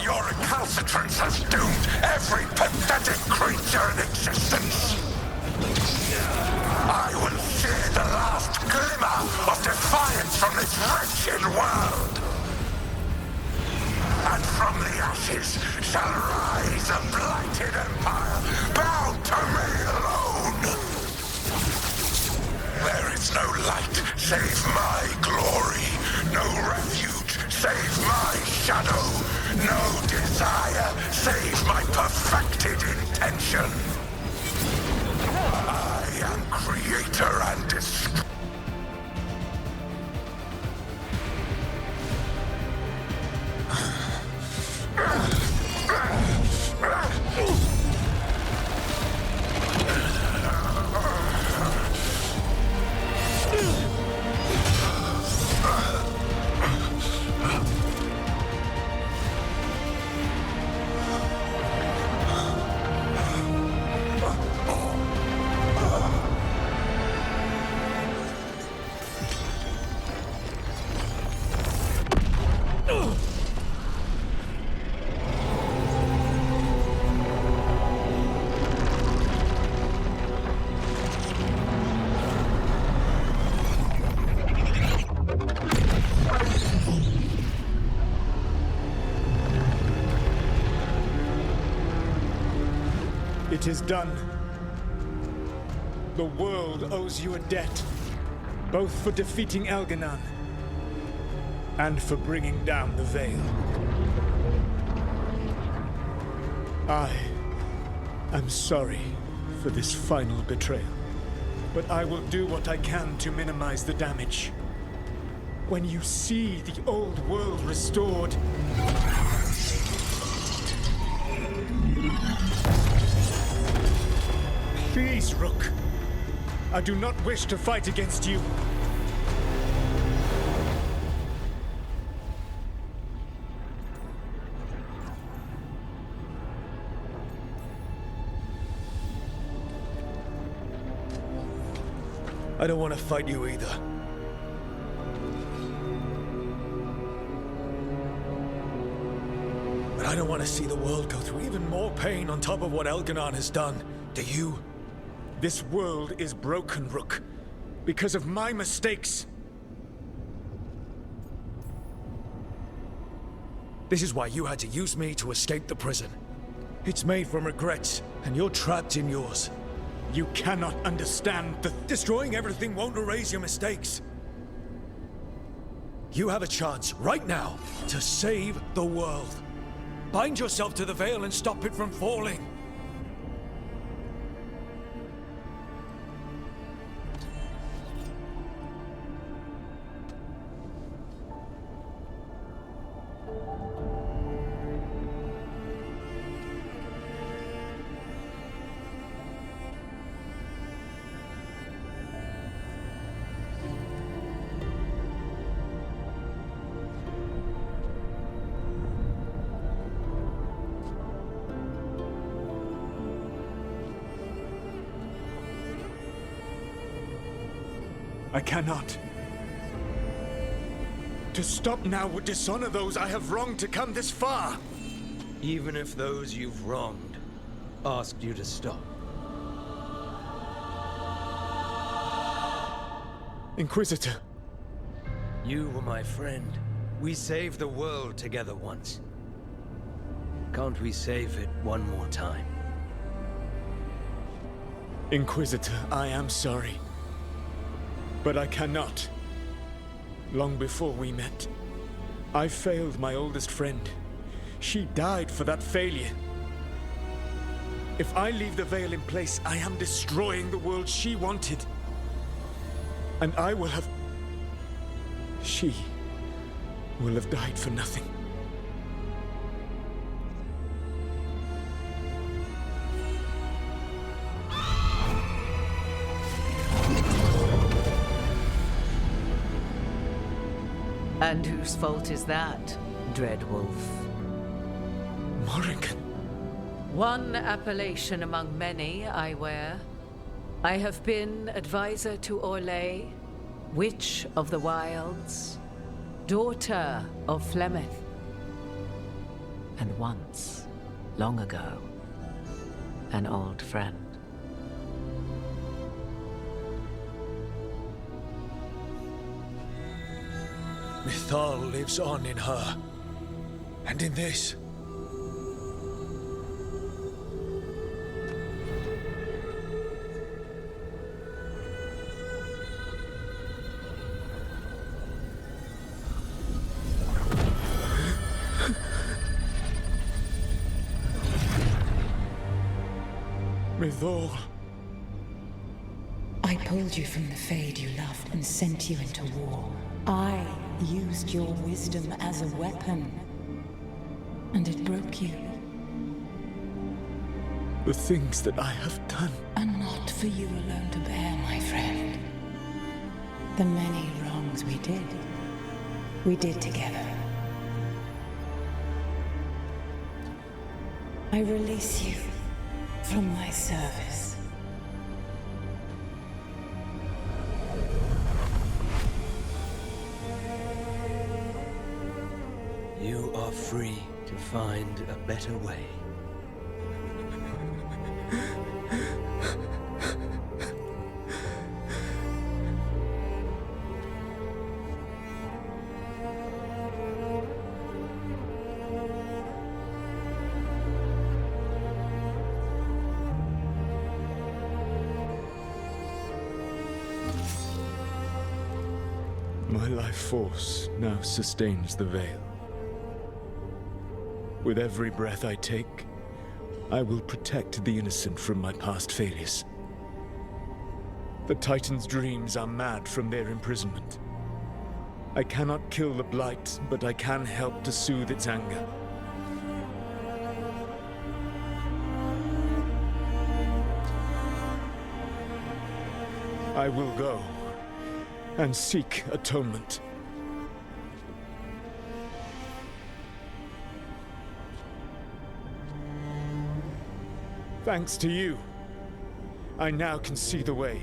Your recalcitrance has doomed every pathetic creature in existence. I will share the last glimmer of defiance from this wretched world. And from the ashes shall rise a blighted empire bound to me alone. There is no light save my glory, no refuge save my shadow, no desire save my perfected intention. I am creator and destroyer. It is done. The world owes you a debt, both for defeating Elganon and for bringing down the Veil. I am sorry for this final betrayal, but I will do what I can to minimize the damage. When you see the old world restored, please, Rook. I do not wish to fight against you. I don't want to fight you either. But I don't want to see the world go through even more pain on top of what Elganon has done. Do you? This world is broken, Rook. Because of my mistakes. This is why you had to use me to escape the prison. It's made from regrets, and you're trapped in yours. You cannot understand that destroying everything won't erase your mistakes. You have a chance right now to save the world. Bind yourself to the veil and stop it from falling. I cannot. To stop now would dishonor those I have wronged to come this far. Even if those you've wronged asked you to stop. Inquisitor. You were my friend. We saved the world together once. Can't we save it one more time? Inquisitor, I am sorry. But I cannot. Long before we met, I failed my oldest friend. She died for that failure. If I leave the veil in place, I am destroying the world she wanted. And I will have... She will have died for nothing. And whose fault is that, Dreadwolf? Morrigan. One appellation among many I wear. I have been advisor to Orlais, Witch of the Wilds, daughter of Flemeth, and once, long ago, an old friend. Mythal lives on in her, and in this. Mythal. I pulled you from the Fade you loved and sent you into war. I used your wisdom as a weapon, and it broke you. The things that I have done are not for you alone to bear, my friend. The many wrongs we did together. I release you from my service. You are free to find a better way. My life force now sustains the veil. With every breath I take, I will protect the innocent from my past failures. The Titan's dreams are mad from their imprisonment. I cannot kill the Blight, but I can help to soothe its anger. I will go and seek atonement. Thanks to you, I now can see the way.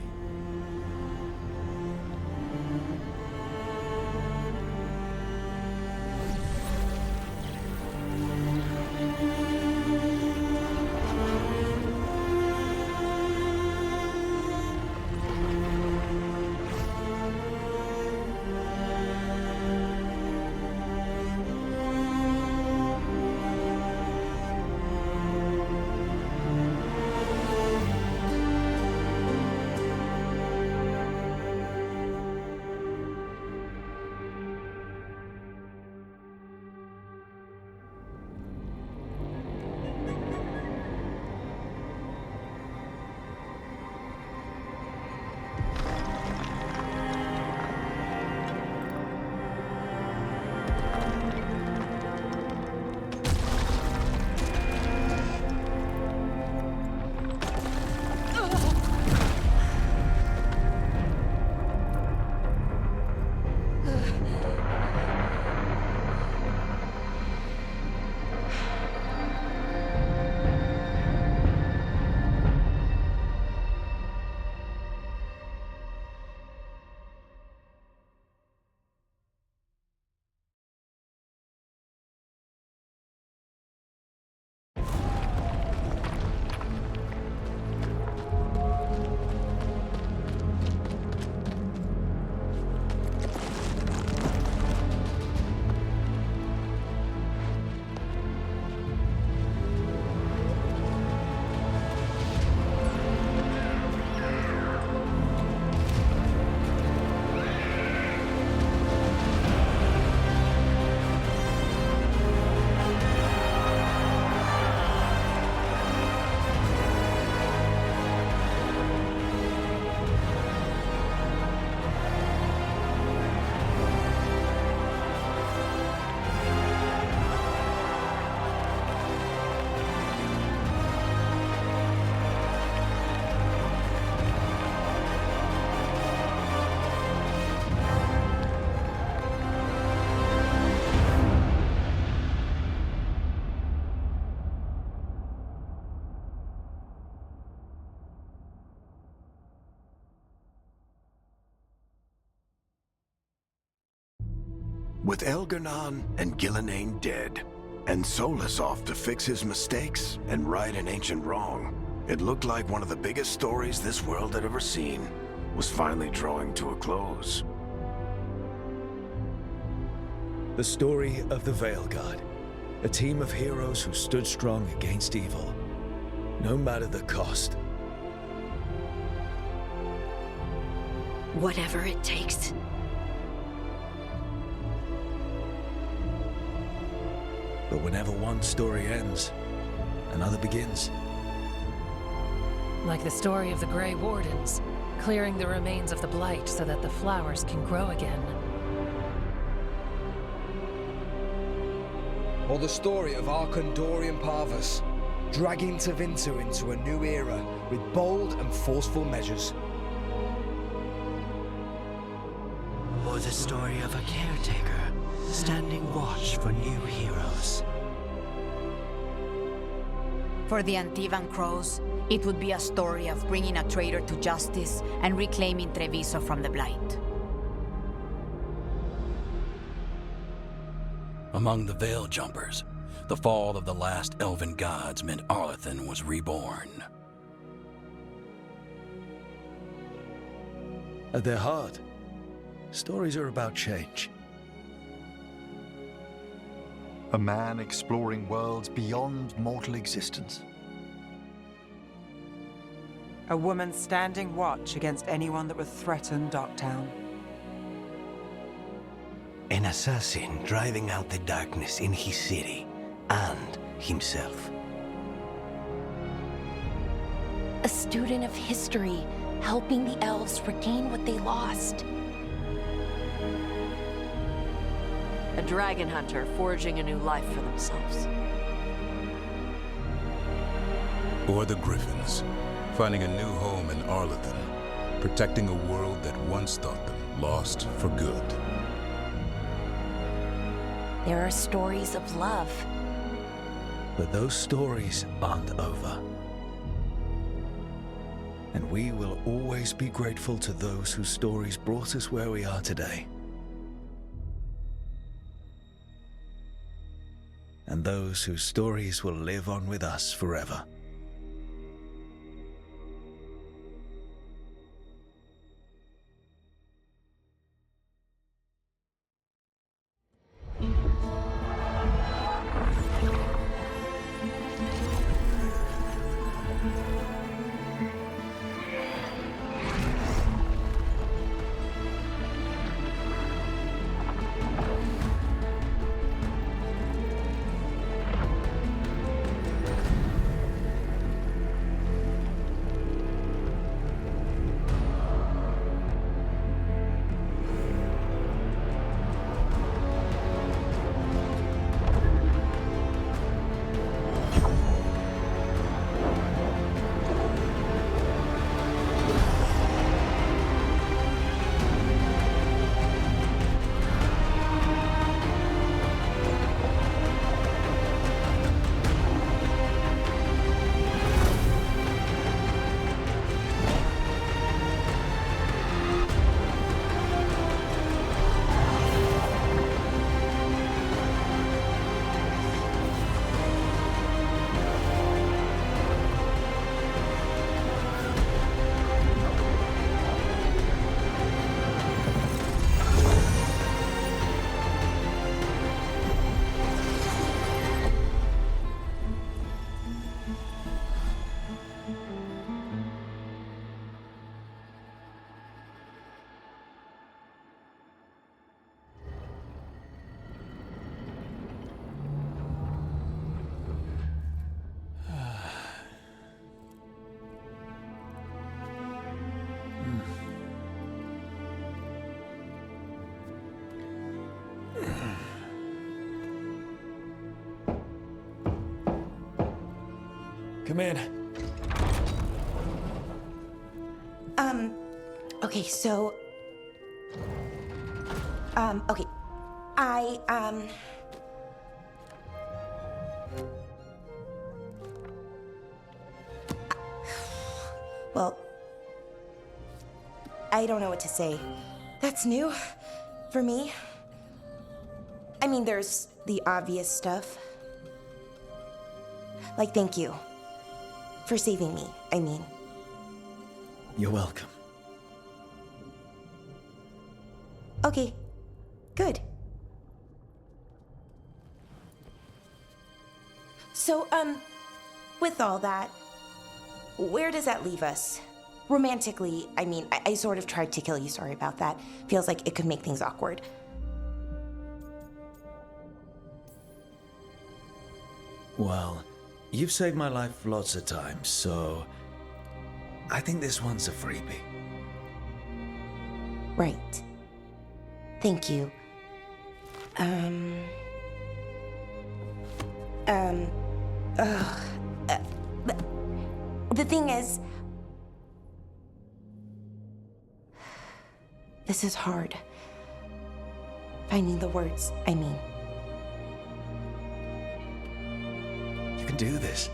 With Elgar'nan and Gillenane dead, and Solus off to fix his mistakes and right an ancient wrong, it looked like one of the biggest stories this world had ever seen was finally drawing to a close. The story of the Veilguard. A team of heroes who stood strong against evil, no matter the cost. Whatever it takes. But whenever one story ends, another begins. Like the story of the Grey Wardens, clearing the remains of the Blight so that the flowers can grow again. Or the story of Arcandorian Parvus, dragging Tevinter into a new era with bold and forceful measures. Or the story of a caretaker, standing watch for new heroes. For the Antivan Crows, it would be a story of bringing a traitor to justice and reclaiming Treviso from the Blight. Among the Veil Jumpers, the fall of the last elven gods meant Arlathan was reborn. At their heart, stories are about change. A man exploring worlds beyond mortal existence. A woman standing watch against anyone that would threaten Darktown. An assassin driving out the darkness in his city and himself. A student of history, helping the elves regain what they lost. A dragon hunter forging a new life for themselves. Or the Griffins, finding a new home in Arlathan, protecting a world that once thought them lost for good. There are stories of love. But those stories aren't over. And we will always be grateful to those whose stories brought us where we are today. And those whose stories will live on with us forever. Come in. Okay, so... okay. Well... I don't know what to say. That's new for me. I mean, there's the obvious stuff. Like, thank you. For saving me, I mean. You're welcome. Okay, good. So, with all that, where does that leave us? Romantically, I mean, I sort of tried to kill you, sorry about that. Feels like it could make things awkward. Well, you've saved my life lots of times, so I think this one's a freebie. Right. Thank you. The thing is, this is hard. Finding the words, I mean. You can do this.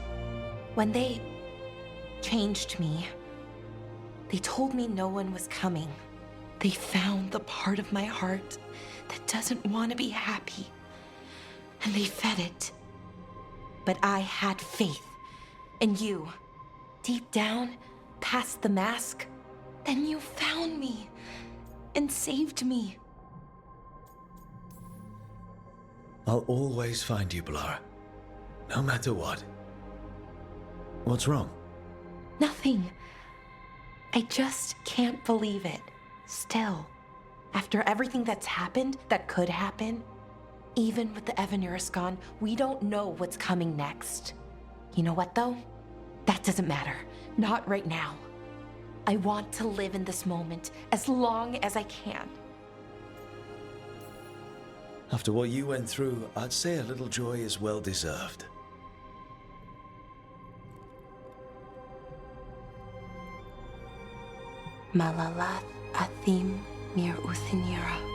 When they changed me, they told me no one was coming. They found the part of my heart that doesn't want to be happy, and they fed it. But I had faith. And you, deep down, past the mask, then you found me and saved me. I'll always find you, Blara. No matter what. What's wrong? Nothing. I just can't believe it. Still, after everything that's happened, that could happen, even with the Evanurus gone, we don't know what's coming next. You know what, though? That doesn't matter. Not right now. I want to live in this moment as long as I can. After what you went through, I'd say a little joy is well deserved. Malalath Athim Mir Uthinira.